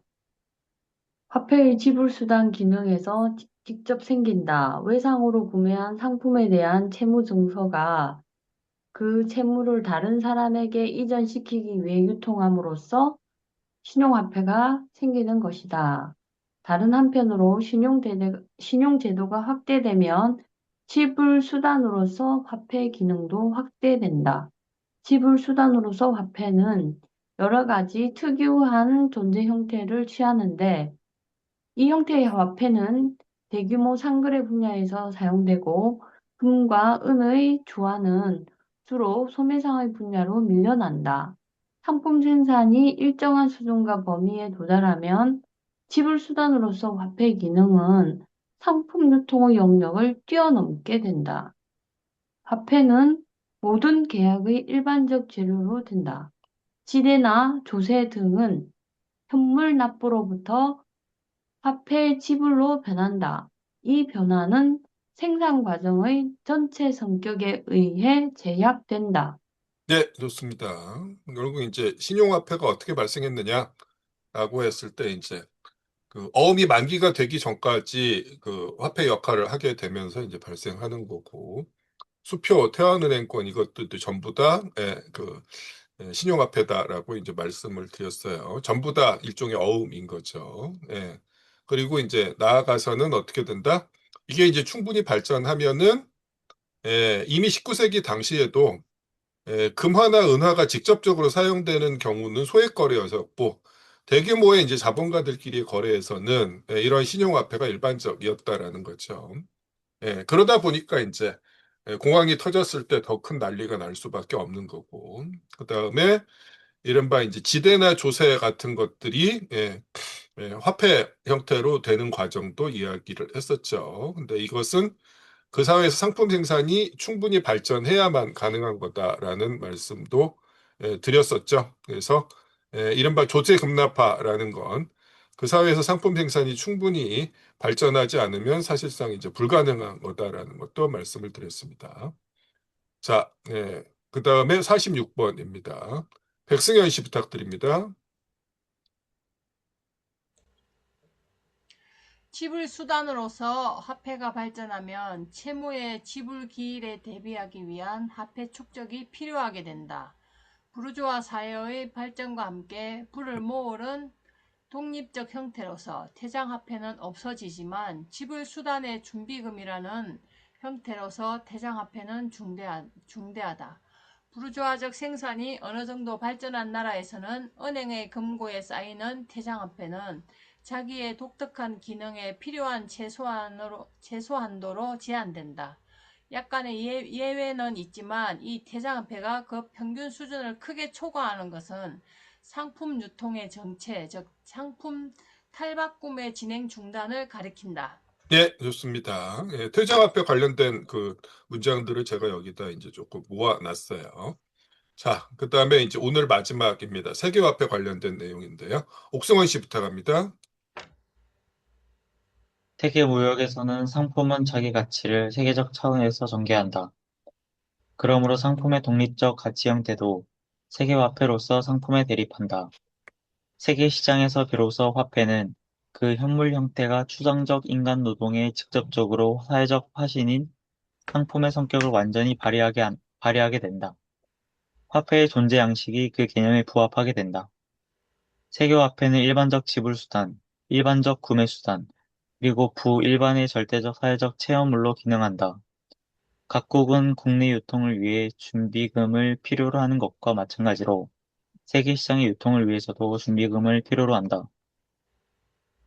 화폐의 지불수단 기능에서 직접 생긴다. 외상으로 구매한 상품에 대한 채무 증서가 그 채무를 다른 사람에게 이전시키기 위해 유통함으로써 신용화폐가 생기는 것이다. 다른 한편으로 신용제도가 확대되면 지불수단으로서 화폐 기능도 확대된다. 지불수단으로서 화폐는 여러 가지 특유한 존재 형태를 취하는데 이 형태의 화폐는 대규모 상거래 분야에서 사용되고 금과 은의 주화는 주로 소매상의 분야로 밀려난다. 상품 생산이 일정한 수준과 범위에 도달하면 지불 수단으로서 화폐 기능은 상품 유통의 영역을 뛰어넘게 된다. 화폐는 모든 계약의 일반적 재료로 된다. 지대나 조세 등은 현물 납부로부터 화폐 지불로 변한다. 이 변화는 생산 과정의 전체 성격에 의해 제약된다. 네, 좋습니다. 결국 이제 신용화폐가 어떻게 발생했느냐라고 했을 때 이제 그 어음이 만기가 되기 전까지 그 화폐 역할을 하게 되면서 이제 발생하는 거고, 수표, 태환은행권 이것들도 전부 다 신용화폐다라고 이제 말씀을 드렸어요. 전부 다 일종의 어음인 거죠. 예. 그리고 이제 나아가서는 어떻게 된다? 이게 이제 충분히 발전하면은 이미 19세기 당시에도 금화나 은화가 직접적으로 사용되는 경우는 소액 거래였었고, 대규모의 이제 자본가들끼리의 거래에서는 이런 신용화폐가 일반적이었다라는 거죠. 그러다 보니까 이제 공황이 터졌을 때 더 큰 난리가 날 수밖에 없는 거고, 그 다음에 이른바 이제 지대나 조세 같은 것들이 화폐 형태로 되는 과정도 이야기를 했었죠. 근데 이것은 그 사회에서 상품 생산이 충분히 발전해야만 가능한 거다라는 말씀도 드렸었죠. 그래서 이른바 조세 급납화라는 건 그 사회에서 상품 생산이 충분히 발전하지 않으면 사실상 이제 불가능한 거다라는 것도 말씀을 드렸습니다. 자, 그 다음에 46번입니다. 백승현 씨 부탁드립니다. 지불 수단으로서 화폐가 발전하면 채무의 지불 기일에 대비하기 위한 화폐 축적이 필요하게 된다. 부르주아 사회의 발전과 함께 부를 모으는 독립적 형태로서 태장화폐는 없어지지만 지불 수단의 준비금이라는 형태로서 태장화폐는 중대하다. 부르주아적 생산이 어느 정도 발전한 나라에서는 은행의 금고에 쌓이는 태장화폐는 자기의 독특한 기능에 필요한 최소한도로 제한된다. 약간의 예외는 있지만 이 태장화폐가 그 평균 수준을 크게 초과하는 것은 상품 유통의 정체, 즉 상품 탈바꿈의 진행 중단을 가리킨다. 예, 좋습니다. 퇴장화폐 관련된 그 문장들을 제가 여기다 이제 조금 모아놨어요. 자, 그 다음에 이제 오늘 마지막입니다. 세계화폐 관련된 내용인데요. 옥승원 씨 부탁합니다. 세계 무역에서는 상품은 자기 가치를 세계적 차원에서 전개한다. 그러므로 상품의 독립적 가치 형태도 세계화폐로서 상품에 대립한다. 세계 시장에서 비로소 화폐는 그 현물 형태가 추상적 인간 노동의 직접적으로 사회적 화신인 상품의 성격을 완전히 발휘하게 된다. 화폐의 존재 양식이 그 개념에 부합하게 된다. 세계화폐는 일반적 지불수단, 일반적 구매수단, 그리고 부일반의 절대적 사회적 체험물로 기능한다. 각국은 국내 유통을 위해 준비금을 필요로 하는 것과 마찬가지로 세계 시장의 유통을 위해서도 준비금을 필요로 한다.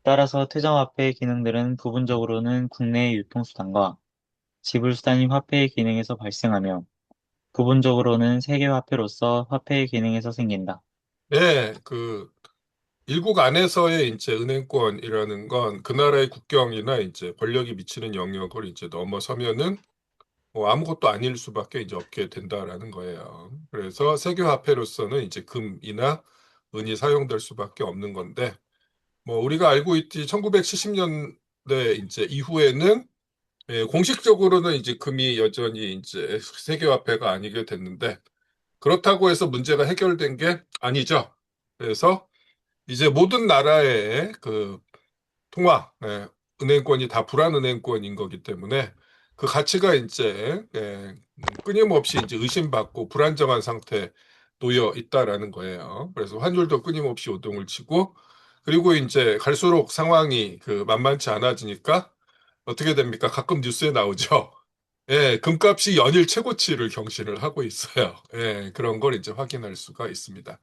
따라서 퇴장화폐의 기능들은 부분적으로는 국내의 유통수단과 지불수단인 화폐의 기능에서 발생하며 부분적으로는 세계화폐로서 화폐의 기능에서 생긴다. 네, 그 일국 안에서의 이제 은행권이라는 건 그 나라의 국경이나 이제 권력이 미치는 영역을 이제 넘어서면은 뭐 아무것도 아닐 수밖에 이제 없게 된다라는 거예요. 그래서 세계화폐로서는 이제 금이나 은이 사용될 수밖에 없는 건데, 뭐 우리가 알고 있듯이 1970년대 이제 이후에는 공식적으로는 이제 금이 여전히 이제 세계화폐가 아니게 됐는데, 그렇다고 해서 문제가 해결된 게 아니죠. 그래서 이제 모든 나라의 그 통화, 은행권이 다 불안은행권인 거기 때문에 그 가치가 이제 끊임없이 이제 의심받고 불안정한 상태에 놓여 있다라는 거예요. 그래서 환율도 끊임없이 요동을 치고, 그리고 이제 갈수록 상황이 그 만만치 않아지니까 어떻게 됩니까? 가끔 뉴스에 나오죠. 금값이 연일 최고치를 경신을 하고 있어요. 그런 걸 이제 확인할 수가 있습니다.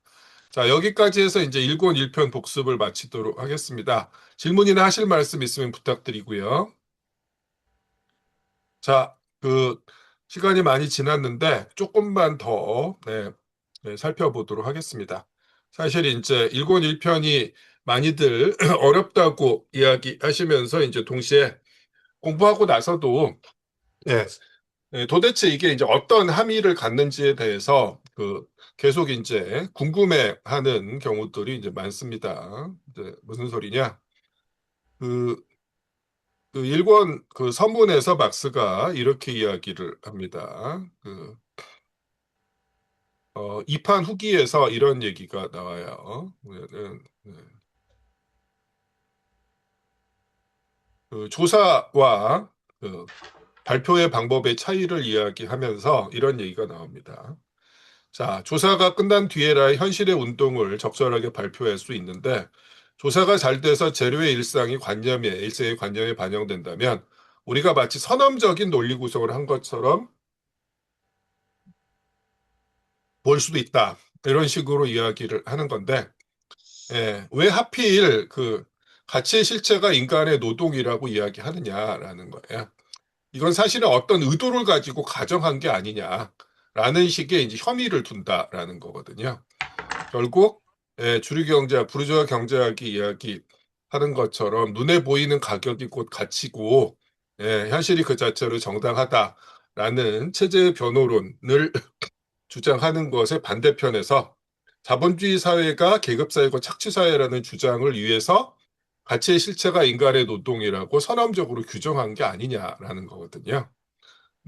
자, 여기까지 해서 이제 1권 1편 복습을 마치도록 하겠습니다. 질문이나 하실 말씀 있으면 부탁드리고요. 자, 그 시간이 많이 지났는데 조금만 더 살펴보도록 하겠습니다. 사실 이제 1권 1편이 많이들 어렵다고 이야기하시면서 이제 동시에 공부하고 나서도 도대체 이게 이제 어떤 함의를 갖는지에 대해서 계속 이제 궁금해하는 경우들이 이제 많습니다. 이제 무슨 소리냐? 그 1권 서문에서 막스가 이렇게 이야기를 합니다. 2판 후기에서 이런 얘기가 나와요. 조사와 발표의 방법의 차이를 이야기하면서 이런 얘기가 나옵니다. 자, 조사가 끝난 뒤에라 현실의 운동을 적절하게 발표할 수 있는데 조사가 잘 돼서 재료의 일생의 관념에 반영된다면 우리가 마치 선험적인 논리 구성을 한 것처럼 볼 수도 있다. 이런 식으로 이야기를 하는 건데 왜 하필 가치의 실체가 인간의 노동이라고 이야기하느냐라는 거예요. 이건 사실은 어떤 의도를 가지고 가정한 게 아니냐라는 식의 이제 혐의를 둔다라는 거거든요. 결국 주류 경제학, 부르주아 경제학이 이야기하는 것처럼 눈에 보이는 가격이 곧 가치고 현실이 그 자체로 정당하다라는 체제 변호론을 주장하는 것의 반대편에서 자본주의 사회가 계급사회고 착취사회라는 주장을 위해서 가치의 실체가 인간의 노동이라고 선언적으로 규정한 게 아니냐라는 거거든요.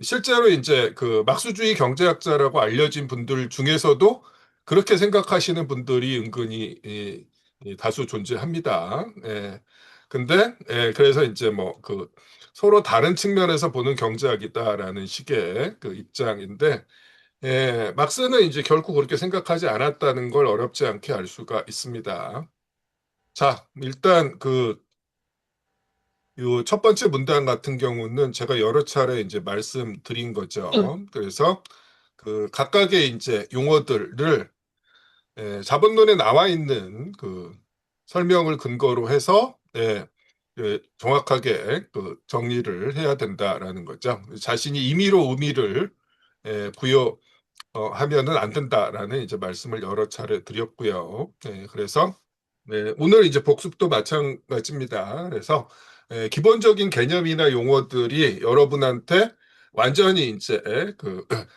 실제로 이제 막수주의 경제학자라고 알려진 분들 중에서도 그렇게 생각하시는 분들이 은근히 다수 존재합니다. 근데 그래서 이제 서로 다른 측면에서 보는 경제학이다라는 식의 입장인데 막스는 이제 결코 그렇게 생각하지 않았다는 걸 어렵지 않게 알 수가 있습니다. 자, 일단 요 첫 번째 문단 같은 경우는 제가 여러 차례 이제 말씀드린 거죠. 그래서 각각의 이제 용어들을 자본론에 나와 있는 설명을 근거로 해서 정확하게 정리를 해야 된다라는 거죠. 자신이 임의로 의미를 부여하면은 안 된다라는 이제 말씀을 여러 차례 드렸고요. 그래서 오늘 이제 복습도 마찬가지입니다. 그래서 기본적인 개념이나 용어들이 여러분한테 완전히 이제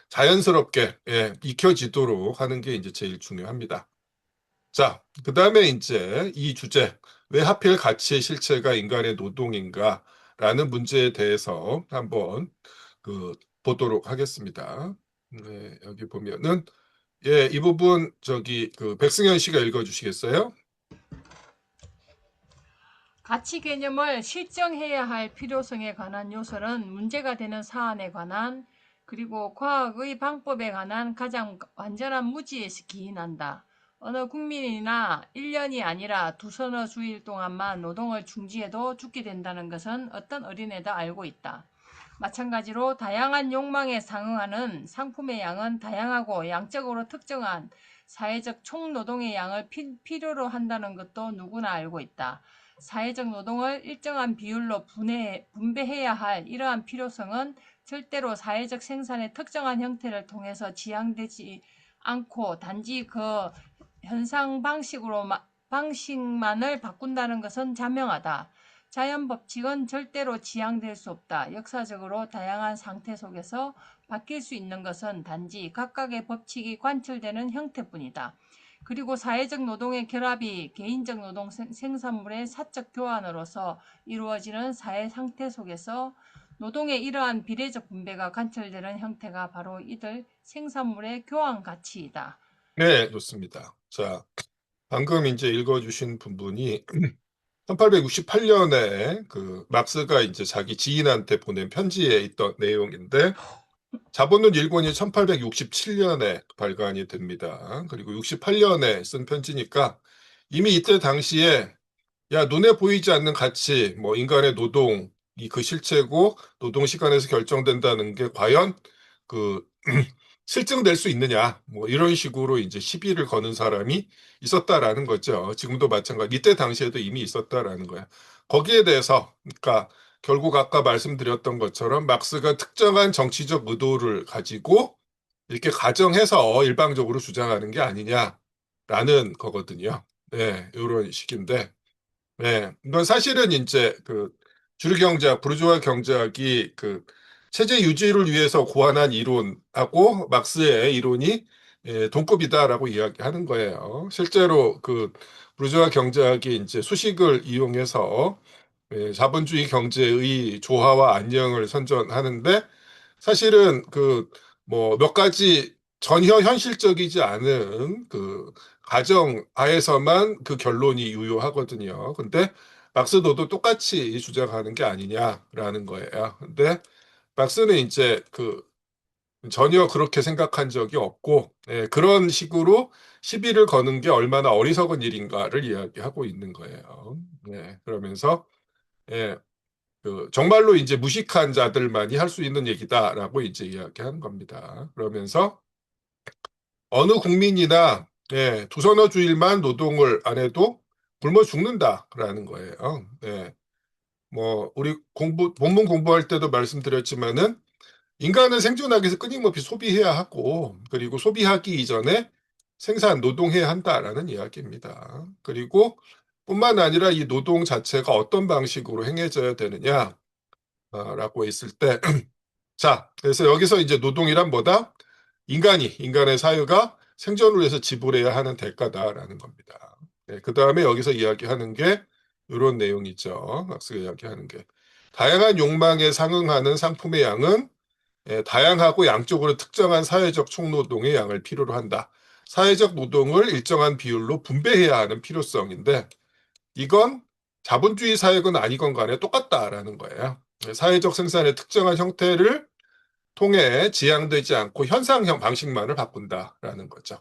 자연스럽게 익혀지도록 하는 게 이제 제일 중요합니다. 자, 그 다음에 이제 이 주제, 왜 하필 가치의 실체가 인간의 노동인가라는 문제에 대해서 한번 보도록 하겠습니다. 여기 보면은 이 부분 백승현 씨가 읽어주시겠어요? 가치 개념을 실정해야 할 필요성에 관한 요소는 문제가 되는 사안에 관한 그리고 과학의 방법에 관한 가장 완전한 무지에서 기인한다. 어느 국민이나 1년이 아니라 두서너 주일 동안만 노동을 중지해도 죽게 된다는 것은 어떤 어린애도 알고 있다. 마찬가지로 다양한 욕망에 상응하는 상품의 양은 다양하고 양적으로 특정한 사회적 총노동의 양을 필요로 한다는 것도 누구나 알고 있다. 사회적 노동을 일정한 비율로 분배해야 할 이러한 필요성은 절대로 사회적 생산의 특정한 형태를 통해서 지향되지 않고 단지 그 현상 방식만을 바꾼다는 것은 자명하다. 자연 법칙은 절대로 지향될 수 없다. 역사적으로 다양한 상태 속에서 바뀔 수 있는 것은 단지 각각의 법칙이 관철되는 형태뿐이다. 그리고 사회적 노동의 결합이 개인적 노동 생산물의 사적 교환으로서 이루어지는 사회 상태 속에서 노동의 이러한 비례적 분배가 관철되는 형태가 바로 이들 생산물의 교환 가치이다. 네, 좋습니다. 자, 방금 이제 읽어주신 부분이 1868년에 막스가 이제 자기 지인한테 보낸 편지에 있던 내용인데 자본론 1권이 1867년에 발간이 됩니다. 그리고 68년에 쓴 편지니까 이미 이때 당시에 눈에 보이지 않는 가치, 인간의 노동이 그 실체고 노동 시간에서 결정된다는 게 과연 실증될 수 있느냐, 이런 식으로 이제 시비를 거는 사람이 있었다라는 거죠. 지금도 마찬가지. 이때 당시에도 이미 있었다라는 거야. 거기에 대해서, 그러니까 결국 아까 말씀드렸던 것처럼 막스가 특정한 정치적 의도를 가지고 이렇게 가정해서 일방적으로 주장하는 게 아니냐라는 거거든요. 네, 이런 식인데, 네, 이건 사실은 이제 그 주류 경제학, 부르주아 경제학이 그 체제 유지를 위해서 고안한 이론하고 막스의 이론이 동급이다라고 이야기하는 거예요. 실제로 그 부르주아 경제학이 이제 수식을 이용해서 자본주의 경제의 조화와 안녕을 선전하는데 사실은 그 뭐 몇 가지 전혀 현실적이지 않은 그 가정 하에서만 그 결론이 유효하거든요. 근데 막스도도 똑같이 주장하는 게 아니냐라는 거예요. 근데 막스는 이제 그 전혀 그렇게 생각한 적이 없고 그런 식으로 시비를 거는 게 얼마나 어리석은 일인가를 이야기하고 있는 거예요. 그러면서 예, 그 정말로 이제 무식한 자들만이 할 수 있는 얘기다라고 이제 이야기하는 겁니다. 그러면서 어느 국민이나 두선어주일만 노동을 안 해도 굶어 죽는다라는 거예요. 뭐 우리 본문 공부할 때도 말씀드렸지만은 인간은 생존하기 위해서 끊임없이 소비해야 하고 그리고 소비하기 이전에 생산 노동해야 한다라는 이야기입니다. 그리고 뿐만 아니라 이 노동 자체가 어떤 방식으로 행해져야 되느냐 라고 했을 때, 자, 그래서 여기서 이제 노동이란 뭐다? 인간의 사유가 생존을 위해서 지불해야 하는 대가다라는 겁니다. 그 다음에 여기서 이야기하는 게 이런 내용이죠. 막스가 이야기하는 게. 다양한 욕망에 상응하는 상품의 양은 다양하고 양쪽으로 특정한 사회적 총노동의 양을 필요로 한다. 사회적 노동을 일정한 비율로 분배해야 하는 필요성인데, 이건 자본주의 사회건 아니건 간에 똑같다라는 거예요. 사회적 생산의 특정한 형태를 통해 지향되지 않고 현상형 방식만을 바꾼다라는 거죠.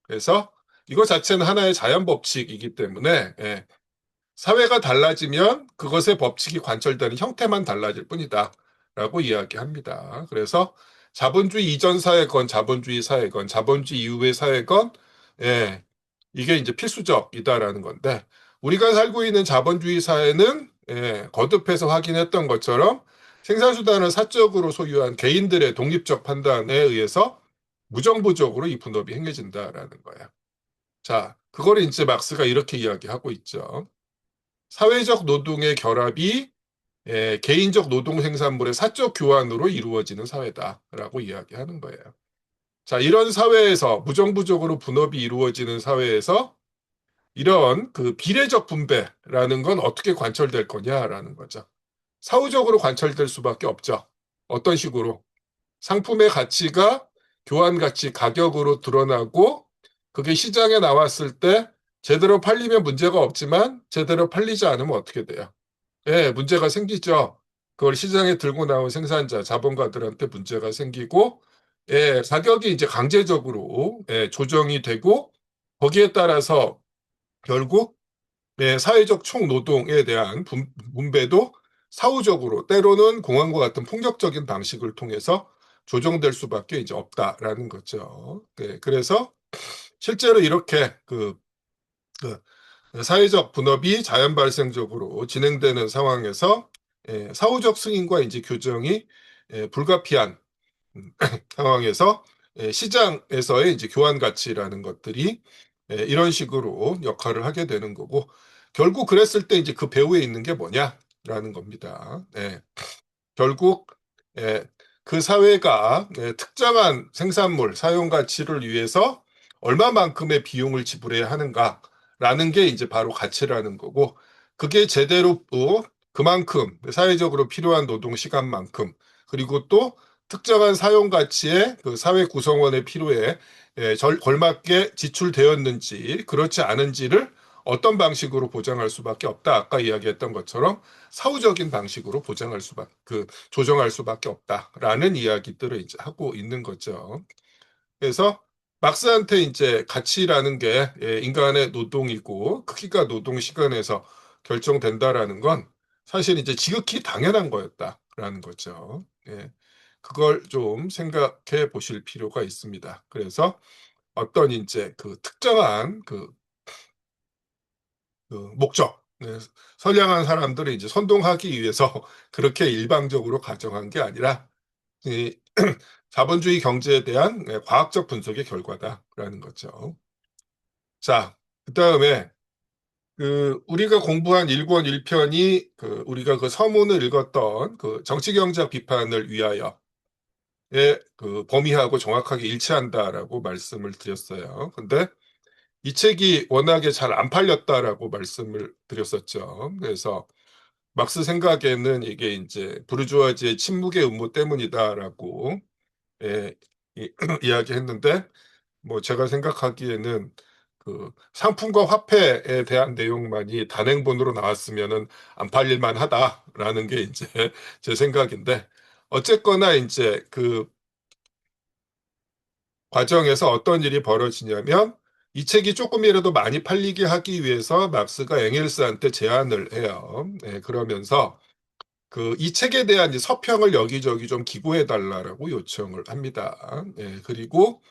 그래서 이거 자체는 하나의 자연 법칙이기 때문에 사회가 달라지면 그것의 법칙이 관철되는 형태만 달라질 뿐이다 라고 이야기합니다. 그래서 자본주의 이전 사회건 자본주의 사회건 자본주의 이후의 사회건 이게 이제 필수적이다라는 건데 우리가 살고 있는 자본주의 사회는 거듭해서 확인했던 것처럼 생산수단을 사적으로 소유한 개인들의 독립적 판단에 의해서 무정부적으로 이 분업이 행해진다라는 거예요. 자, 그걸 이제 막스가 이렇게 이야기하고 있죠. 사회적 노동의 결합이 개인적 노동 생산물의 사적 교환으로 이루어지는 사회다라고 이야기하는 거예요. 자, 이런 사회에서 무정부적으로 분업이 이루어지는 사회에서 이런 그 비례적 분배라는 건 어떻게 관철될 거냐라는 거죠. 사후적으로 관철될 수밖에 없죠. 어떤 식으로? 상품의 가치가 교환 가치 가격으로 드러나고 그게 시장에 나왔을 때 제대로 팔리면 문제가 없지만 제대로 팔리지 않으면 어떻게 돼요? 문제가 생기죠. 그걸 시장에 들고 나온 생산자, 자본가들한테 문제가 생기고 가격이 이제 강제적으로 조정이 되고 거기에 따라서 결국 사회적 총노동에 대한 분배도 사후적으로 때로는 공황과 같은 폭력적인 방식을 통해서 조정될 수밖에 이제 없다라는 거죠. 그래서 실제로 이렇게 그 사회적 분업이 자연 발생적으로 진행되는 상황에서 사후적 승인과 이제 교정이 불가피한 상황에서 시장에서의 이제 교환 가치라는 것들이 이런 식으로 역할을 하게 되는 거고 결국 그랬을 때 이제 그 배후에 있는 게 뭐냐라는 겁니다. 결국 그 사회가 특정한 생산물 사용 가치를 위해서 얼마만큼의 비용을 지불해야 하는가라는 게 이제 바로 가치라는 거고 그게 제대로 그만큼 사회적으로 필요한 노동 시간만큼 그리고 또 특정한 사용 가치의 그 사회 구성원의 필요에 걸맞게 지출되었는지 그렇지 않은지를 어떤 방식으로 보장할 수밖에 없다. 아까 이야기했던 것처럼 사후적인 방식으로 조정할 수밖에 없다라는 이야기들을 이제 하고 있는 거죠. 그래서 막스한테 이제 가치라는 게 인간의 노동이고 크기가 노동 시간에서 결정된다라는 건 사실 이제 지극히 당연한 거였다라는 거죠. 그걸 좀 생각해 보실 필요가 있습니다. 그래서 어떤 이제 그 특정한 그 목적, 선량한 사람들을 이제 선동하기 위해서 그렇게 일방적으로 가정한 게 아니라 자본주의 경제에 대한 과학적 분석의 결과다라는 거죠. 자, 그다음에 우리가 공부한 1권 1편이 우리가 그 서문을 읽었던 그 정치경제학 비판을 위하여의 범위하고 정확하게 일치한다라고 말씀을 드렸어요. 근데 이 책이 워낙에 잘 안 팔렸다라고 말씀을 드렸었죠. 그래서 막스 생각에는 이게 이제 부르주아지의 침묵의 음모 때문이다라고 이야기했는데, 뭐 제가 생각하기에는 상품과 화폐에 대한 내용만이 단행본으로 나왔으면은 안 팔릴만 하다라는 게 이제 제 생각인데, 어쨌거나 이제 그 과정에서 어떤 일이 벌어지냐면, 이 책이 조금이라도 많이 팔리게 하기 위해서 막스가 엥겔스한테 제안을 해요. 그러면서 이 책에 대한 이제 서평을 여기저기 좀 기고해 달라라고 요청을 합니다. 그리고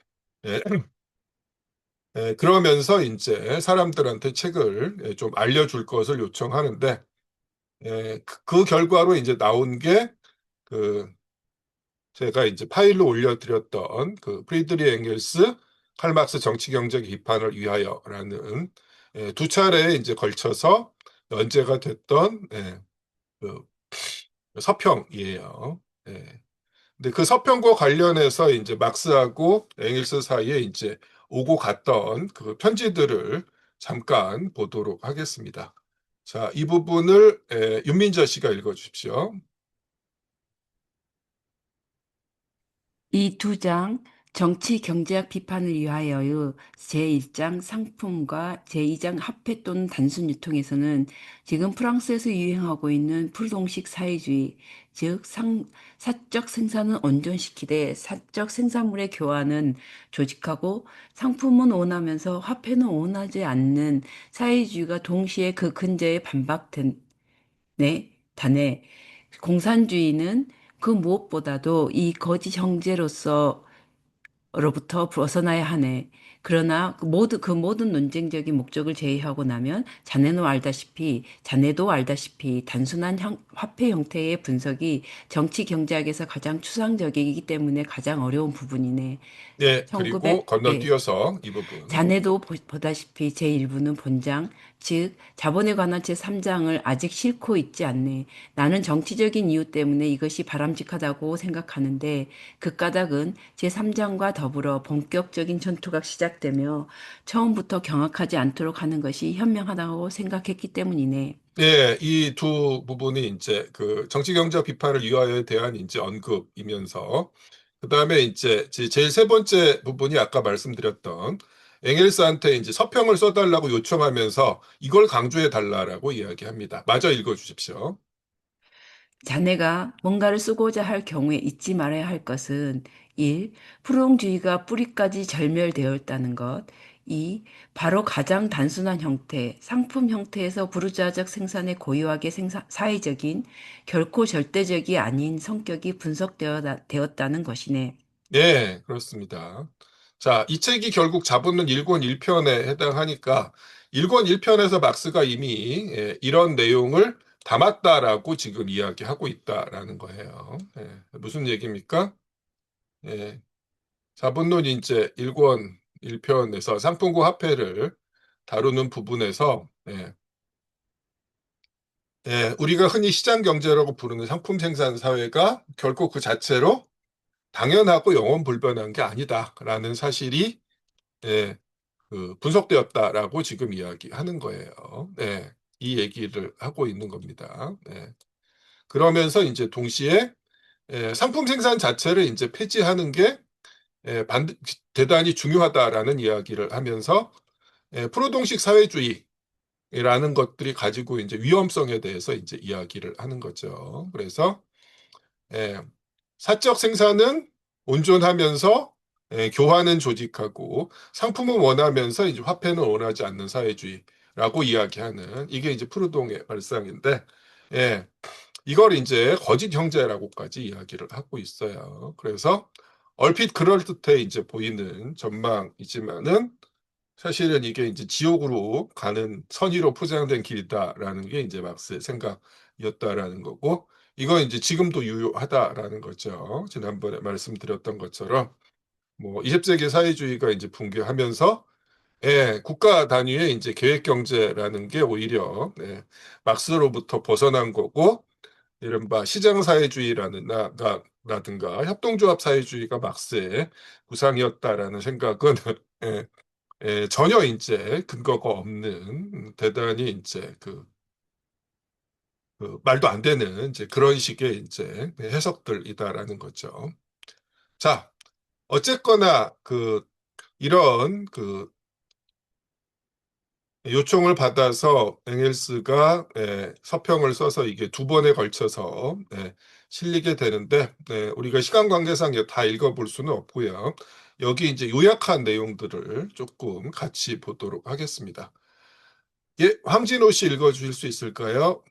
그러면서 이제 사람들한테 책을 좀 알려줄 것을 요청하는데, 그 결과로 이제 나온 게 제가 이제 파일로 올려드렸던 프리드리 엥겔스 칼 막스 정치경제 비판을 위하여라는 두 차례에 이제 걸쳐서 연재가 됐던 그 서평이에요. 근데 그 서평과 관련해서 이제 막스하고 엥겔스 사이에 이제 오고 갔던 그 편지들을 잠깐 보도록 하겠습니다. 자, 이 부분을 윤민저 씨가 읽어주십시오. 이 두 장 정치 경제학 비판을 위하여의 제1장 상품과 제2장 화폐 또는 단순 유통에서는 지금 프랑스에서 유행하고 있는 풀동식 사회주의, 즉 사적 생산은 온전시키되 사적 생산물의 교환은 조직하고 상품은 원하면서 화폐는 원하지 않는 사회주의가 동시에 그 근저에 반박된 단에 공산주의는 그 무엇보다도 이 거짓 형제로부터 벗어나야 하네. 그러나 그 모든 논쟁적인 목적을 제외하고 나면 자네도 알다시피 단순한 화폐 형태의 분석이 정치 경제학에서 가장 추상적이기 때문에 가장 어려운 부분이네. 그리고 건너뛰어서 이 부분. 자네도 보다시피 제1부는 본장, 즉 자본에 관한 제3장을 아직 싣고 있지 않네. 나는 정치적인 이유 때문에 이것이 바람직하다고 생각하는데 그 까닭은 제3장과 더불어 본격적인 전투가 시작되며 처음부터 경악하지 않도록 하는 것이 현명하다고 생각했기 때문이네. 이 두 부분이 이제 정치경제 비판을 위하여에 대한 이제 언급이면서, 그 다음에 이제 제일 세 번째 부분이 아까 말씀드렸던 엥겔스한테 이제 서평을 써달라고 요청하면서 이걸 강조해 달라라고 이야기합니다. 마저 읽어주십시오. 자네가 뭔가를 쓰고자 할 경우에 잊지 말아야 할 것은 1. 풀동주의가 뿌리까지 절멸되었다는 것. 2. 바로 가장 단순한 형태, 상품 형태에서 부르주아적 생산의 고유하게 사회적인, 결코 절대적이 아닌 성격이 분석되었다는 것이네. 네, 그렇습니다. 자, 이 책이 결국 자본론 1권 1편에 해당하니까 1권 1편에서 막스가 이미 이런 내용을 담았다라고 지금 이야기하고 있다라는 거예요. 무슨 얘기입니까? 자본론 이제 1권 1편에서 상품과 화폐를 다루는 부분에서 우리가 흔히 시장 경제라고 부르는 상품 생산 사회가 결코 그 자체로 당연하고 영원 불변한 게 아니다라는 사실이 분석되었다라고 지금 이야기하는 거예요. 이 얘기를 하고 있는 겁니다. 그러면서 이제 동시에 상품 생산 자체를 이제 폐지하는 게 대단히 중요하다라는 이야기를 하면서 프로동식 사회주의라는 것들이 가지고 이제 위험성에 대해서 이제 이야기를 하는 거죠. 그래서 사적 생산은 온전하면서 교환은 조직하고 상품은 원하면서 이제 화폐는 원하지 않는 사회주의라고 이야기하는, 이게 이제 프루동의 발상인데, 이걸 이제 거짓 형제라고까지 이야기를 하고 있어요. 그래서 얼핏 그럴듯해 이제 보이는 전망이지만은 사실은 이게 이제 지옥으로 가는 선의로 포장된 길이다라는 게 이제 막스의 생각이었다라는 거고, 이거 이제 지금도 유효하다라는 거죠. 지난번에 말씀드렸던 것처럼 뭐 20세기 사회주의가 이제 붕괴하면서 국가 단위의 이제 계획 경제라는 게 오히려 막스로부터 벗어난 거고 이른바 시장 사회주의라는 라든가 협동조합 사회주의가 막스의 구상이었다라는 생각은 전혀 이제 근거가 없는 대단히 이제 그 말도 안 되는 이제 그런 식의 이제 해석들이다라는 거죠. 자, 어쨌거나 이런 요청을 받아서 엥겔스가 서평을 써서 이게 두 번에 걸쳐서 실리게 되는데 우리가 시간 관계상 다 읽어볼 수는 없고요. 여기 이제 요약한 내용들을 조금 같이 보도록 하겠습니다. 예, 황진호 씨 읽어주실 수 있을까요?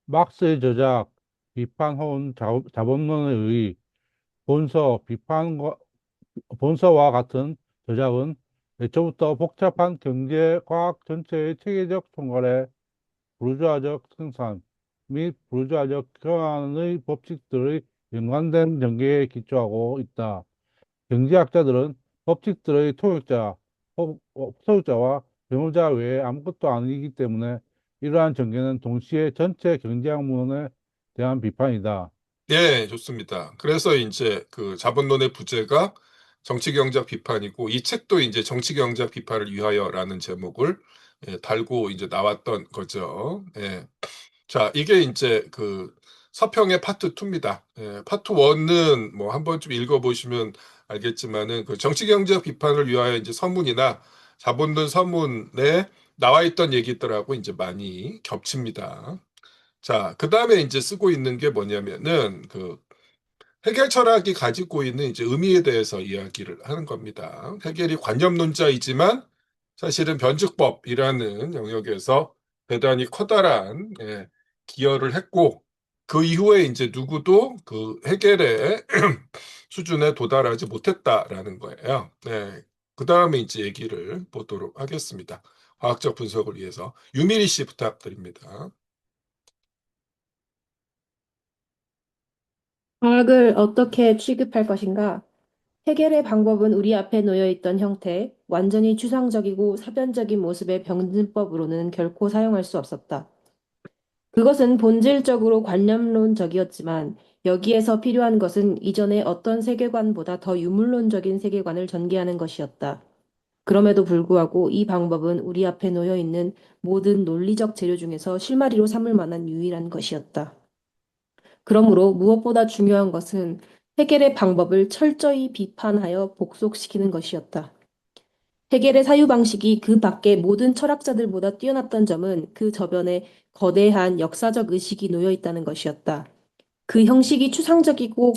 막스의 저작, 비판 혹은 자본론에 의해 본서와 같은 저작은 애초부터 복잡한 경제, 과학 전체의 체계적 총괄에 부르주아적 생산 및 부르주아적 교환의 법칙들의 연관된 전개에 기초하고 있다. 경제학자들은 법칙들의 소유자와 배우자 외에 아무것도 아니기 때문에 이러한 전개는 동시에 전체 경제학문에 대한 비판이다. 네, 좋습니다. 그래서 이제 그 자본론의 부재가 정치경제학 비판이고 이 책도 이제 정치경제학 비판을 위하여라는 제목을 달고 이제 나왔던 거죠. 자, 이게 이제 서평의 파트 2입니다. 파트 1은 뭐 한 번쯤 읽어보시면 알겠지만은 그 정치경제학 비판을 위하여 이제 서문이나 자본론 서문에 나와 있던 얘기들하고 이제 많이 겹칩니다. 자, 그 다음에 이제 쓰고 있는 게 뭐냐면은 해결 철학이 가지고 있는 이제 의미에 대해서 이야기를 하는 겁니다. 해결이 관념론자이지만 사실은 변증법이라는 영역에서 대단히 커다란 기여를 했고 그 이후에 이제 누구도 그 해결의 수준에 도달하지 못했다라는 거예요. 그 다음에 이제 얘기를 보도록 하겠습니다. 과학적 분석을 위해서 유미리 씨 부탁드립니다. 과학을 어떻게 취급할 것인가? 해결의 방법은 우리 앞에 놓여 있던 형태, 완전히 추상적이고 사변적인 모습의 병진법으로는 결코 사용할 수 없었다. 그것은 본질적으로 관념론적이었지만 여기에서 필요한 것은 이전의 어떤 세계관보다 더 유물론적인 세계관을 전개하는 것이었다. 그럼에도 불구하고 이 방법은 우리 앞에 놓여 있는 모든 논리적 재료 중에서 실마리로 삼을 만한 유일한 것이었다. 그러므로 무엇보다 중요한 것은 해결의 방법을 철저히 비판하여 복속시키는 것이었다. 해겔의 사유방식이 그 밖의 모든 철학자들보다 뛰어났던 점은 그 저변에 거대한 역사적 의식이 놓여 있다는 것이었다. 그 형식이 추상적이고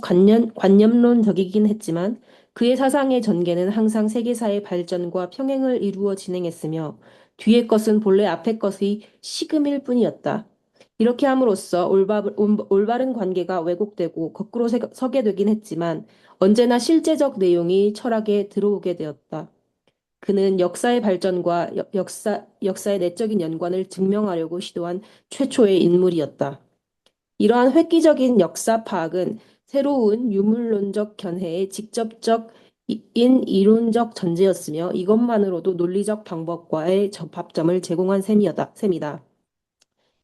관념론적이긴 했지만 그의 사상의 전개는 항상 세계사의 발전과 평행을 이루어 진행했으며 뒤의 것은 본래 앞의 것의 시금일 뿐이었다. 이렇게 함으로써 올바른 관계가 왜곡되고 거꾸로 서게 되긴 했지만 언제나 실제적 내용이 철학에 들어오게 되었다. 그는 역사의 발전과 역사의 내적인 연관을 증명하려고 시도한 최초의 인물이었다. 이러한 획기적인 역사 파악은 새로운 유물론적 견해의 직접적인 이론적 전제였으며 이것만으로도 논리적 방법과의 접합점을 제공한 셈이다.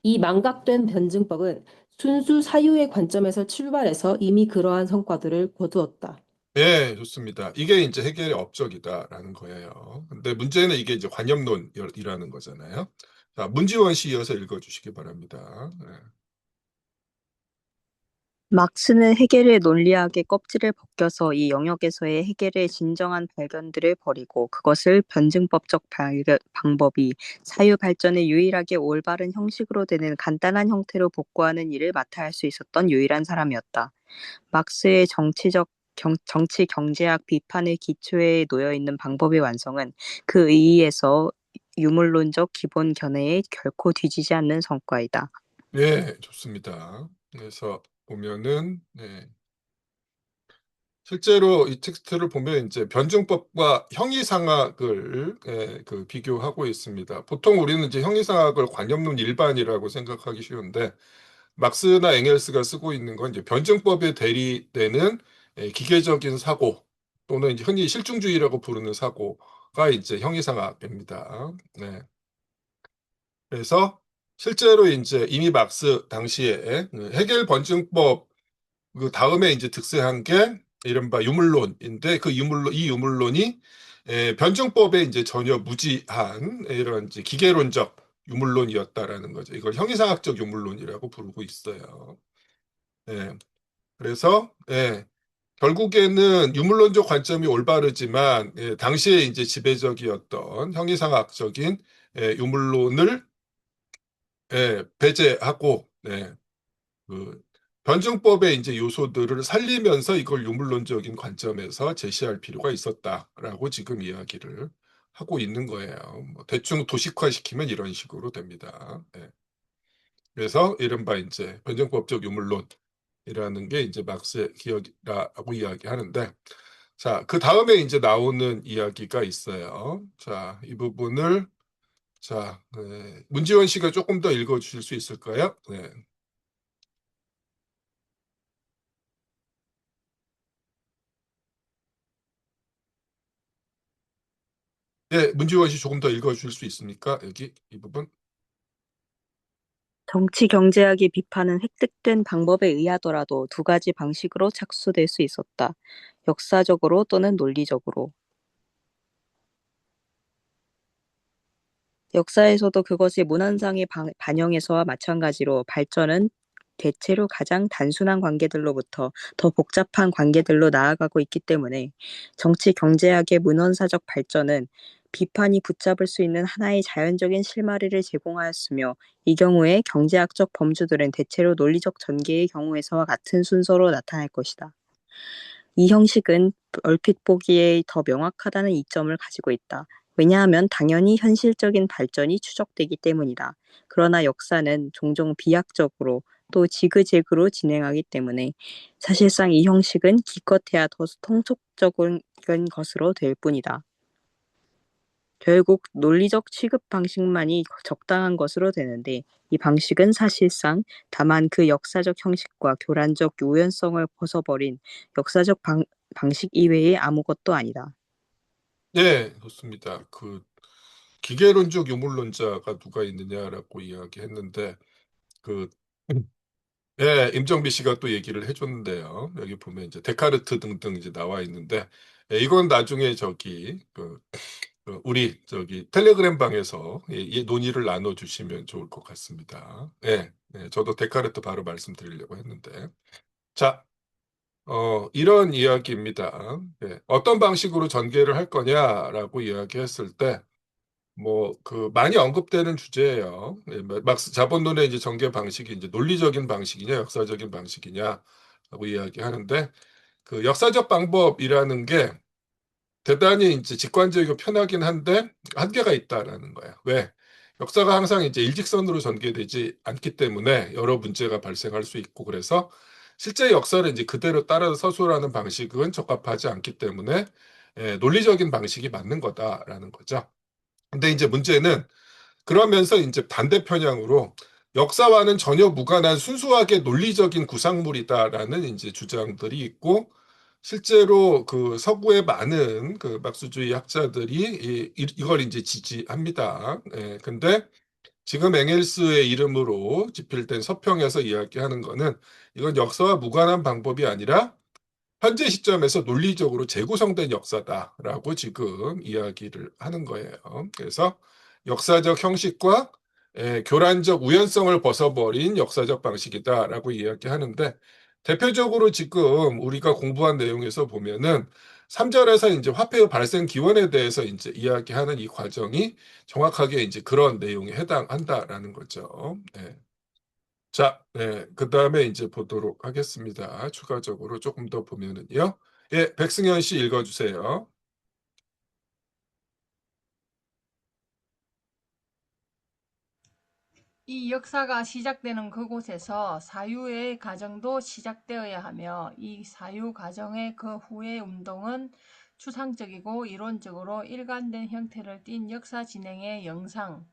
이 망각된 변증법은 순수 사유의 관점에서 출발해서 이미 그러한 성과들을 거두었다. 네, 좋습니다. 이게 이제 해결의 업적이다라는 거예요. 근데 문제는 이게 이제 관념론이라는 거잖아요. 자, 문지원 씨 이어서 읽어주시기 바랍니다. 막스는 해겔의 논리학의 껍질을 벗겨서 이 영역에서의 해겔의 진정한 발견들을 버리고 그것을 변증법적 방법이 사유 발전의 유일하게 올바른 형식으로 되는 간단한 형태로 복구하는 일을 맡아 할 수 있었던 유일한 사람이었다. 막스의 정치 경제학 비판의 기초에 놓여 있는 방법의 완성은 그 의의에서 유물론적 기본 견해에 결코 뒤지지 않는 성과이다. 네, 좋습니다. 그래서 보면은 실제로 이 텍스트를 보면 이제 변증법과 형이상학을 비교하고 있습니다. 보통 우리는 이제 형이상학을 관념론 일반이라고 생각하기 쉬운데 막스나 엥겔스가 쓰고 있는 건 이제 변증법에 대리되는 기계적인 사고 또는 이제 흔히 실증주의라고 부르는 사고가 이제 형이상학입니다. 네. 그래서 실제로 이제 이미 막스 당시에 해겔 변증법 그 다음에 이제 득세한 게 이른바 유물론인데 이 유물론이 변증법에 이제 전혀 무지한 이런 이제 기계론적 유물론이었다라는 거죠. 이걸 형이상학적 유물론이라고 부르고 있어요. 예. 그래서 결국에는 유물론적 관점이 올바르지만 당시에 이제 지배적이었던 형이상학적인 유물론을 배제하고 그 변증법의 이제 요소들을 살리면서 이걸 유물론적인 관점에서 제시할 필요가 있었다라고 지금 이야기를 하고 있는 거예요. 뭐 대충 도식화시키면 이런 식으로 됩니다. 그래서 이른바 이제 변증법적 유물론이라는 게 이제 막스의 기억이라고 이야기하는데, 자, 그 다음에 이제 나오는 이야기가 있어요. 자, 이 부분을 자, 문지원 씨가 조금 더 읽어주실 수 있을까요? 네. 네, 문지원 씨 조금 더 읽어줄 수 있습니까? 여기 이 부분. 정치 경제학의 비판은 획득된 방법에 의하더라도 두 가지 방식으로 착수될 수 있었다. 역사적으로 또는 논리적으로. 역사에서도 그것이 문헌상의 반영에서와 마찬가지로 발전은 대체로 가장 단순한 관계들로부터 더 복잡한 관계들로 나아가고 있기 때문에 정치 경제학의 문헌사적 발전은 비판이 붙잡을 수 있는 하나의 자연적인 실마리를 제공하였으며 이 경우에 경제학적 범주들은 대체로 논리적 전개의 경우에서와 같은 순서로 나타날 것이다. 이 형식은 얼핏 보기에 더 명확하다는 이점을 가지고 있다. 왜냐하면 당연히 현실적인 발전이 추적되기 때문이다. 그러나 역사는 종종 비약적으로 또 지그재그로 진행하기 때문에 사실상 이 형식은 기껏해야 더 통속적인 것으로 될 뿐이다. 결국 논리적 취급 방식만이 적당한 것으로 되는데 이 방식은 사실상 다만 그 역사적 형식과 교란적 우연성을 벗어버린 역사적 방식 이외의 아무것도 아니다. 네, 좋습니다. 그 기계론적 유물론자가 누가 있느냐라고 이야기했는데 그 임정비 씨가 또 얘기를 해줬는데요. 여기 보면 이제 데카르트 등등 이제 나와 있는데 이건 나중에 저기 우리 저기 텔레그램 방에서 이 논의를 나눠주시면 좋을 것 같습니다. 저도 데카르트 바로 말씀드리려고 했는데 자. 이런 이야기입니다. 어떤 방식으로 전개를 할 거냐라고 이야기했을 때, 많이 언급되는 주제예요. 막스 자본론의 이제 전개 방식이 이제 논리적인 방식이냐, 역사적인 방식이냐라고 이야기하는데, 그 역사적 방법이라는 게 대단히 이제 직관적이고 편하긴 한데 한계가 있다라는 거예요. 왜? 역사가 항상 이제 일직선으로 전개되지 않기 때문에 여러 문제가 발생할 수 있고 그래서 실제 역사를 이제 그대로 따라서 서술하는 방식은 적합하지 않기 때문에 논리적인 방식이 맞는 거다라는 거죠. 근데 이제 문제는 그러면서 이제 반대 편향으로 역사와는 전혀 무관한 순수하게 논리적인 구상물이다라는 이제 주장들이 있고 실제로 그 서구의 많은 그 막스주의 학자들이 이걸 이제 지지합니다. 근데 지금 엥겔스의 이름으로 집필된 서평에서 이야기하는 거는 이건 역사와 무관한 방법이 아니라 현재 시점에서 논리적으로 재구성된 역사다라고 지금 이야기를 하는 거예요. 그래서 역사적 형식과 교란적 우연성을 벗어버린 역사적 방식이다라고 이야기하는데 대표적으로 지금 우리가 공부한 내용에서 보면은 3절에서 이제 화폐의 발생 기원에 대해서 이제 이야기하는 이 과정이 정확하게 이제 그런 내용에 해당한다라는 거죠. 자, 그 다음에 이제 보도록 하겠습니다. 추가적으로 조금 더 보면은요. 백승현 씨 읽어주세요. 이 역사가 시작되는 그곳에서 사유의 과정도 시작되어야 하며 이 사유 과정의 그 후의 운동은 추상적이고 이론적으로 일관된 형태를 띈 역사 진행의 영상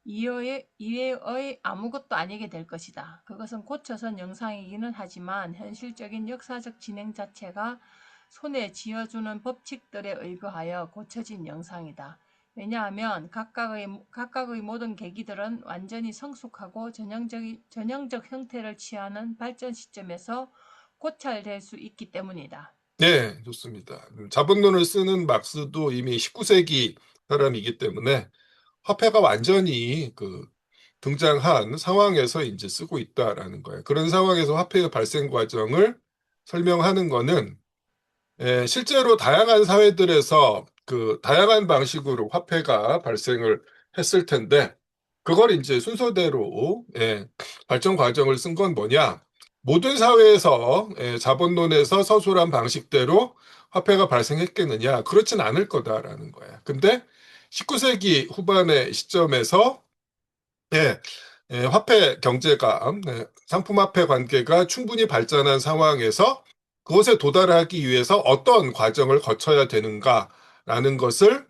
이외의 아무것도 아니게 될 것이다. 그것은 고쳐선 영상이기는 하지만 현실적인 역사적 진행 자체가 손에 쥐어주는 법칙들에 의거하여 고쳐진 영상이다. 왜냐하면 각각의 모든 계기들은 완전히 성숙하고 전형적 형태를 취하는 발전 시점에서 고찰될 수 있기 때문이다. 네, 좋습니다. 자본론을 쓰는 막스도 이미 19세기 사람이기 때문에 화폐가 완전히 등장한 상황에서 이제 쓰고 있다라는 거예요. 그런 상황에서 화폐의 발생 과정을 설명하는 거는 실제로 다양한 사회들에서 다양한 방식으로 화폐가 발생을 했을 텐데 그걸 이제 순서대로 발전 과정을 쓴 건 뭐냐? 모든 사회에서 자본론에서 서술한 방식대로 화폐가 발생했겠느냐? 그렇진 않을 거다라는 거야. 근데 19세기 후반의 시점에서 화폐 경제가 상품화폐 관계가 충분히 발전한 상황에서 그것에 도달하기 위해서 어떤 과정을 거쳐야 되는가라는 것을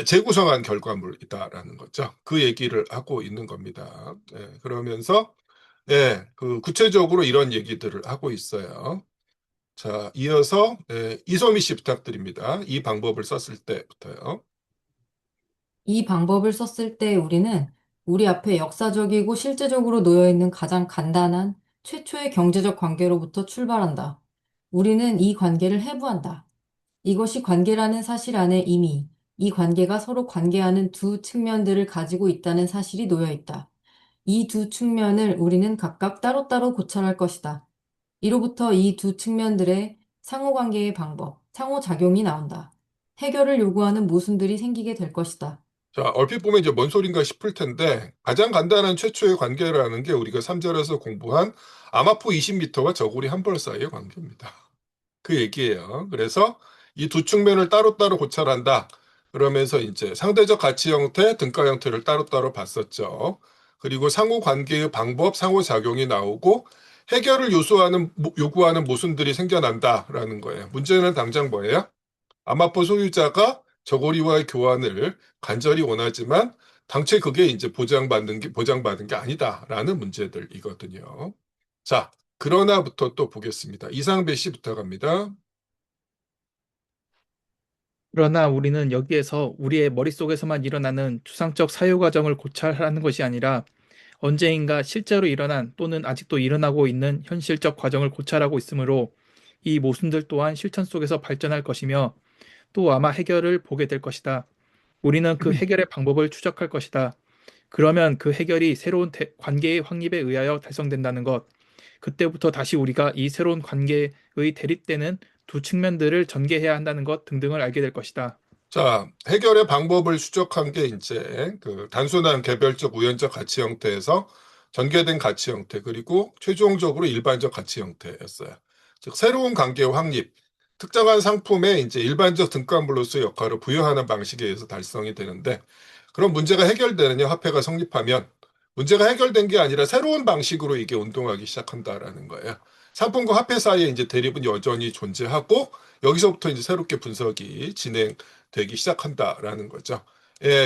재구성한 결과물이다라는 거죠. 그 얘기를 하고 있는 겁니다. 그러면서 구체적으로 이런 얘기들을 하고 있어요. 자, 이어서 이소미 씨 부탁드립니다. 이 방법을 썼을 때부터요. 이 방법을 썼을 때 우리는 우리 앞에 역사적이고 실제적으로 놓여 있는 가장 간단한 최초의 경제적 관계로부터 출발한다. 우리는 이 관계를 해부한다. 이것이 관계라는 사실 안에 이미 이 관계가 서로 관계하는 두 측면들을 가지고 있다는 사실이 놓여 있다. 이 두 측면을 우리는 각각 따로따로 고찰할 것이다. 이로부터 이 두 측면들의 상호관계의 방법, 상호작용이 나온다. 해결을 요구하는 모순들이 생기게 될 것이다. 자, 얼핏 보면 이제 뭔 소린가 싶을 텐데 가장 간단한 최초의 관계라는 게 우리가 3절에서 공부한 아마포 20m와 저고리 한 벌 사이의 관계입니다. 그 얘기예요. 그래서 이 두 측면을 따로따로 고찰한다. 그러면서 이제 상대적 가치 형태, 등가 형태를 따로따로 봤었죠. 그리고 상호 관계의 방법, 상호작용이 나오고 해결을 요구하는 모순들이 생겨난다라는 거예요. 문제는 당장 뭐예요? 아마포 소유자가 저고리와의 교환을 간절히 원하지만 당최 그게 이제 보장받은 게 아니다라는 문제들이거든요. 자, 그러나부터 또 보겠습니다. 이상배 씨 부탁합니다. 그러나 우리는 여기에서 우리의 머릿속에서만 일어나는 추상적 사유 과정을 고찰하는 것이 아니라 언제인가 실제로 일어난 또는 아직도 일어나고 있는 현실적 과정을 고찰하고 있으므로 이 모순들 또한 실천 속에서 발전할 것이며 또 아마 해결을 보게 될 것이다. 우리는 그 해결의 방법을 추적할 것이다. 그러면 그 해결이 새로운 관계의 확립에 의하여 달성된다는 것. 그때부터 다시 우리가 이 새로운 관계의 대립되는 두 측면들을 전개해야 한다는 것 등등을 알게 될 것이다. 자, 해결의 방법을 추적한 게 이제 단순한 개별적 우연적 가치 형태에서 전개된 가치 형태, 그리고 최종적으로 일반적 가치 형태였어요. 즉, 새로운 관계의 확립, 특정한 상품에 이제 일반적 등가물로서의 역할을 부여하는 방식에 의해서 달성이 되는데, 그런 문제가 해결되느냐, 화폐가 성립하면 문제가 해결된 게 아니라 새로운 방식으로 이게 운동하기 시작한다라는 거예요. 상품과 화폐 사이에 이제 대립은 여전히 존재하고, 여기서부터 이제 새롭게 분석이 진행되기 시작한다라는 거죠.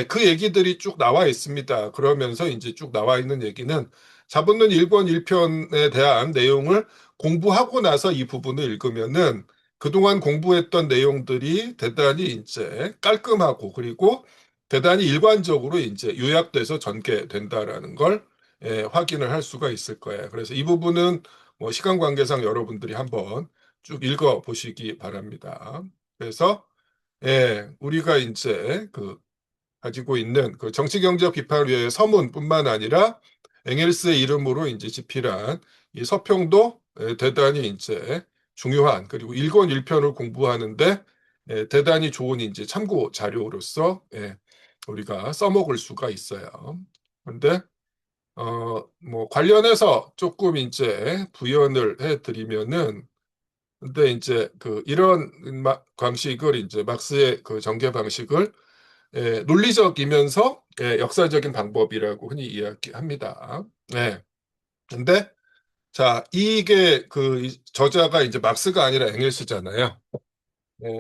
그 얘기들이 쭉 나와 있습니다. 그러면서 이제 쭉 나와 있는 얘기는 자본론 1권 1편에 대한 내용을 공부하고 나서 이 부분을 읽으면은 그동안 공부했던 내용들이 대단히 이제 깔끔하고 그리고 대단히 일관적으로 이제 요약돼서 전개된다라는 걸 확인을 할 수가 있을 거예요. 그래서 이 부분은 뭐 시간 관계상 여러분들이 한번 쭉 읽어 보시기 바랍니다. 그래서 우리가 이제 가지고 있는 정치경제학 비판을 위해 서문뿐만 아니라 엥겔스의 이름으로 이제 집필한 이 서평도 대단히 이제 중요한, 그리고 1권 1편을 공부하는데 대단히 좋은 이제 참고 자료로서 우리가 써먹을 수가 있어요. 그런데 뭐 관련해서 조금 이제 부연을 해드리면은, 근데 이제 이런 방식을 이제 막스의 전개 방식을 논리적이면서 역사적인 방법이라고 흔히 이야기합니다. 네. 근데 자, 이게 저자가 이제 막스가 아니라 엥겔스잖아요.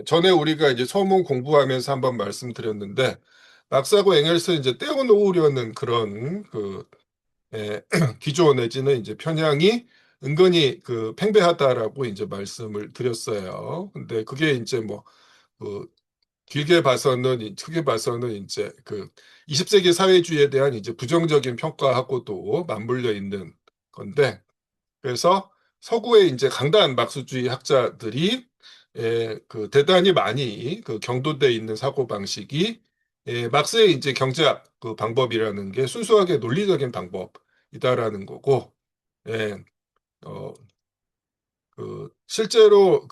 전에 우리가 이제 서문 공부하면서 한번 말씀드렸는데 막스하고 엥겔스 이제 떼어놓으려는 그런 기조 내지는 이제 편향이 은근히 팽배하다라고 이제 말씀을 드렸어요. 근데 그게 이제 크게 봐서는 이제 20세기 사회주의에 대한 이제 부정적인 평가하고도 맞물려 있는 건데, 그래서 서구의 이제 강단 막스주의 학자들이 대단히 많이 경도돼 있는 사고 방식이 막스의 이제 경제학 방법이라는 게 순수하게 논리적인 방법이다라는 거고, 예, 어, 실제로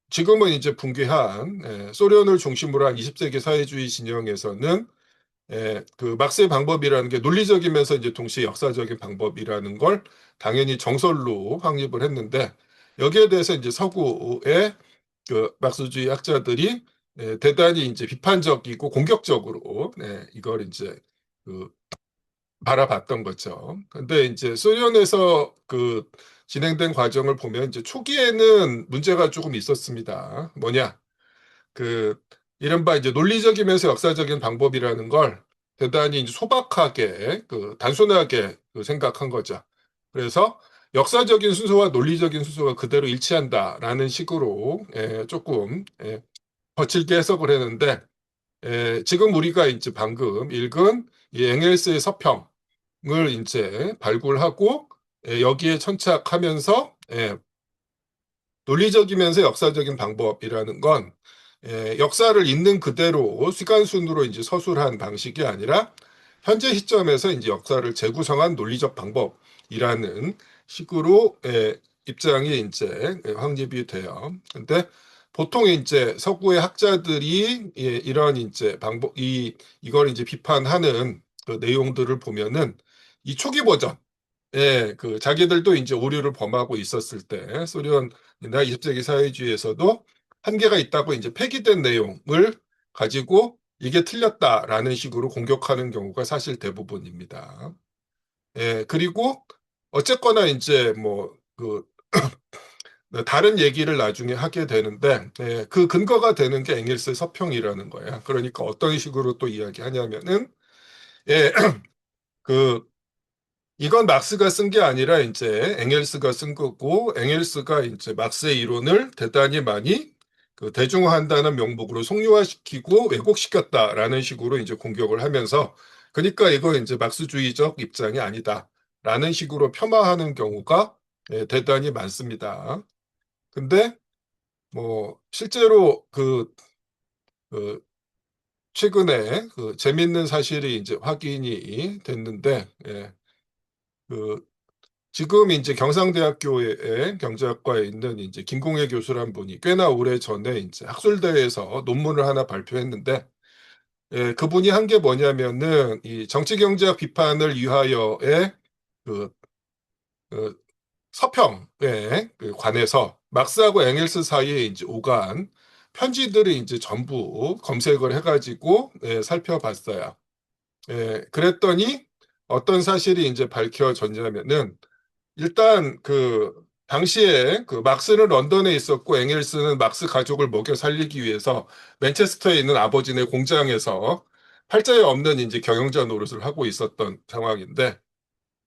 지금은 이제 붕괴한 소련을 중심으로 한 20세기 사회주의 진영에서는 막스의 방법이라는 게 논리적이면서 이제 동시에 역사적인 방법이라는 걸 당연히 정설로 확립을 했는데, 여기에 대해서 이제 서구의 막스주의 학자들이 대단히 이제 비판적이고 공격적으로 이걸 이제 바라봤던 거죠. 근데 이제 소련에서 진행된 과정을 보면 이제 초기에는 문제가 조금 있었습니다. 뭐냐? 이른바 이제 논리적이면서 역사적인 방법이라는 걸 대단히 이제 소박하게, 단순하게 생각한 거죠. 그래서 역사적인 순서와 논리적인 순서가 그대로 일치한다라는 식으로 조금 거칠게 해석을 했는데, 지금 우리가 이제 방금 읽은 이 엥겔스의 서평을 이제 발굴하고 여기에 천착하면서 논리적이면서 역사적인 방법이라는 건 역사를 있는 그대로 시간순으로 이제 서술한 방식이 아니라 현재 시점에서 이제 역사를 재구성한 논리적 방법이라는 식으로 입장이 이제 확립이 돼요. 근데 보통 이제 서구의 학자들이 이런 이제 이걸 이제 비판하는 내용들을 보면은 이 초기 버전, 자기들도 이제 오류를 범하고 있었을 때 소련이나 20세기 사회주의에서도 한계가 있다고 이제 폐기된 내용을 가지고 이게 틀렸다라는 식으로 공격하는 경우가 사실 대부분입니다. 그리고 어쨌거나 이제 다른 얘기를 나중에 하게 되는데, 그 근거가 되는 게 엥겔스의 서평이라는 거예요. 그러니까 어떤 식으로 또 이야기하냐면은, 이건 막스가 쓴 게 아니라 이제 엥겔스가 쓴 거고, 엥겔스가 이제 막스의 이론을 대단히 많이 대중화한다는 명목으로 속료화시키고 왜곡시켰다라는 식으로 이제 공격을 하면서, 그러니까 이거 이제 막스주의적 입장이 아니다라는 식으로 폄하하는 경우가 대단히 많습니다. 근데 실제로 최근에 재밌는 사실이 이제 확인이 됐는데, 지금 이제 경상대학교의 경제학과에 있는 이제 김공혜 교수란 분이 꽤나 오래 전에 이제 학술대회에서 논문을 하나 발표했는데, 그분이 한 게 뭐냐면은 이 정치경제학 비판을 위하여의 그, 그 서평에 관해서 막스하고 엥겔스 사이에 이제 오간 편지들을 이제 전부 검색을 해가지고 살펴봤어요. 그랬더니 어떤 사실이 이제 밝혀졌냐면은, 일단 당시에 막스는 런던에 있었고 엥겔스는 막스 가족을 먹여 살리기 위해서 맨체스터에 있는 아버지네 공장에서 팔자에 없는 이제 경영자 노릇을 하고 있었던 상황인데,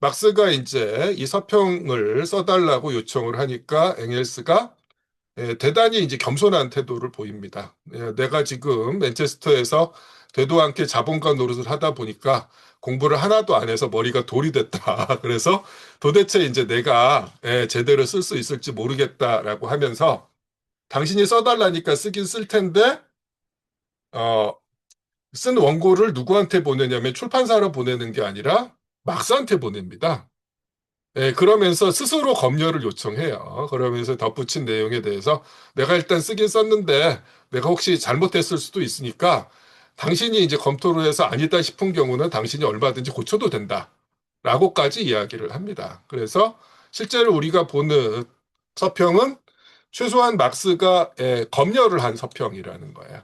막스가 이제 이 서평을 써달라고 요청을 하니까 엥겔스가 대단히 이제 겸손한 태도를 보입니다. 내가 지금 맨체스터에서 되도 않게 자본가 노릇을 하다 보니까 공부를 하나도 안 해서 머리가 돌이 됐다. 그래서 도대체 이제 내가 제대로 쓸 수 있을지 모르겠다라고 하면서, 당신이 써달라니까 쓰긴 쓸 텐데 쓴 원고를 누구한테 보내냐면 출판사로 보내는 게 아니라 막스한테 보냅니다. 그러면서 스스로 검열을 요청해요. 그러면서 덧붙인 내용에 대해서 내가 일단 쓰긴 썼는데 내가 혹시 잘못했을 수도 있으니까 당신이 이제 검토를 해서 아니다 싶은 경우는 당신이 얼마든지 고쳐도 된다. 라고까지 이야기를 합니다. 그래서 실제로 우리가 보는 서평은 최소한 막스가 검열을 한 서평이라는 거예요.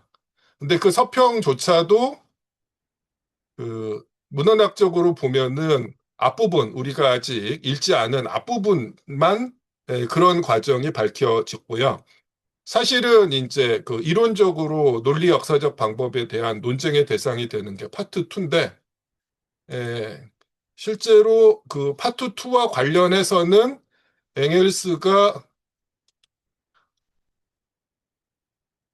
근데 그 서평조차도 문헌학적으로 보면은 앞부분, 우리가 아직 읽지 않은 앞부분만 그런 과정이 밝혀지고요. 사실은 이제 그 이론적으로 논리 역사적 방법에 대한 논쟁의 대상이 되는 게 파트 2인데, 실제로 그 파트 2와 관련해서는 엥겔스가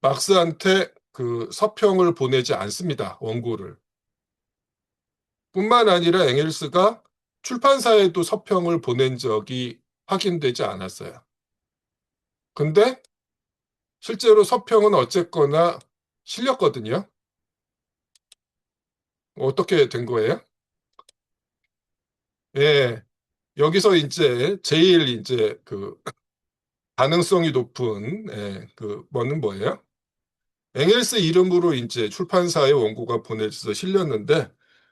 막스한테 그 서평을 보내지 않습니다. 원고를. 뿐만 아니라 엥겔스가 출판사에도 서평을 보낸 적이 확인되지 않았어요. 근데 실제로 서평은 어쨌거나 실렸거든요. 어떻게 된 거예요? 예, 여기서 제일 그 가능성이 높은 그 뭐는 뭐예요? 엥겔스 이름으로 출판사에 원고가 보내져서 실렸는데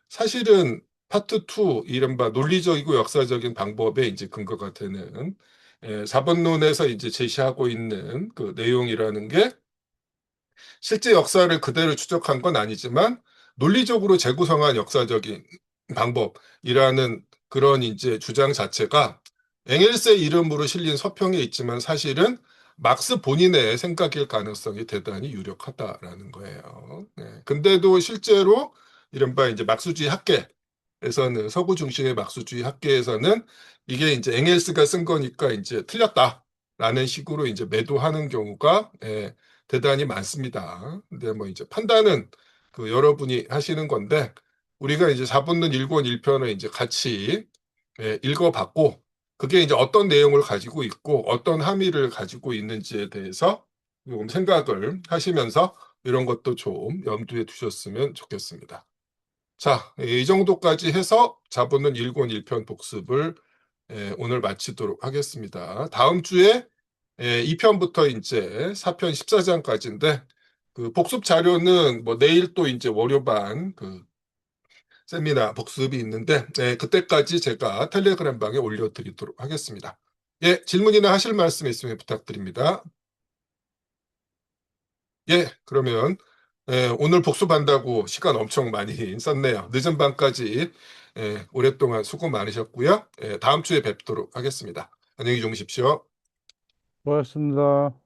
사실은 파트 2 이른바 논리적이고 역사적인 방법에 근거가 되는 4번론에서 제시하고 있는 그 내용이라는 게 실제 역사를 그대로 추적한 건 아니지만 논리적으로 재구성한 역사적인 방법이라는 그런 주장 자체가 엥겔스의 이름으로 실린 서평에 있지만 사실은 막스 본인의 생각일 가능성이 대단히 유력하다라는 거예요. 근데도 실제로 이른바 막스주의 학계에서는 서구 중심의 막스주의 학계에서는 이게 엥겔스가 쓴 거니까 틀렸다라는 식으로 매도하는 경우가 대단히 많습니다. 근데 뭐 판단은 그 여러분이 하시는 건데 우리가 4분론 1권 1편을 같이 읽어봤고 그게 어떤 내용을 가지고 있고 어떤 함의를 가지고 있는지에 대해서 조금 생각을 하시면서 이런 것도 좀 염두에 두셨으면 좋겠습니다. 자, 이 정도까지 해서 4분론 1권 1편 복습을 오늘 마치도록 하겠습니다. 다음 주에 2편부터 4편 14장까지인데 그 복습 자료는 뭐 내일 또 월요반 그 세미나 복습이 있는데 그때까지 제가 텔레그램 방에 올려드리도록 하겠습니다. 예, 질문이나 하실 말씀 있으면 부탁드립니다. 예, 그러면 오늘 복습한다고 시간 엄청 많이 썼네요. 늦은 밤까지 오랫동안 수고 많으셨고요. 다음 주에 뵙도록 하겠습니다. 안녕히 주무십시오. 수고하셨습니다.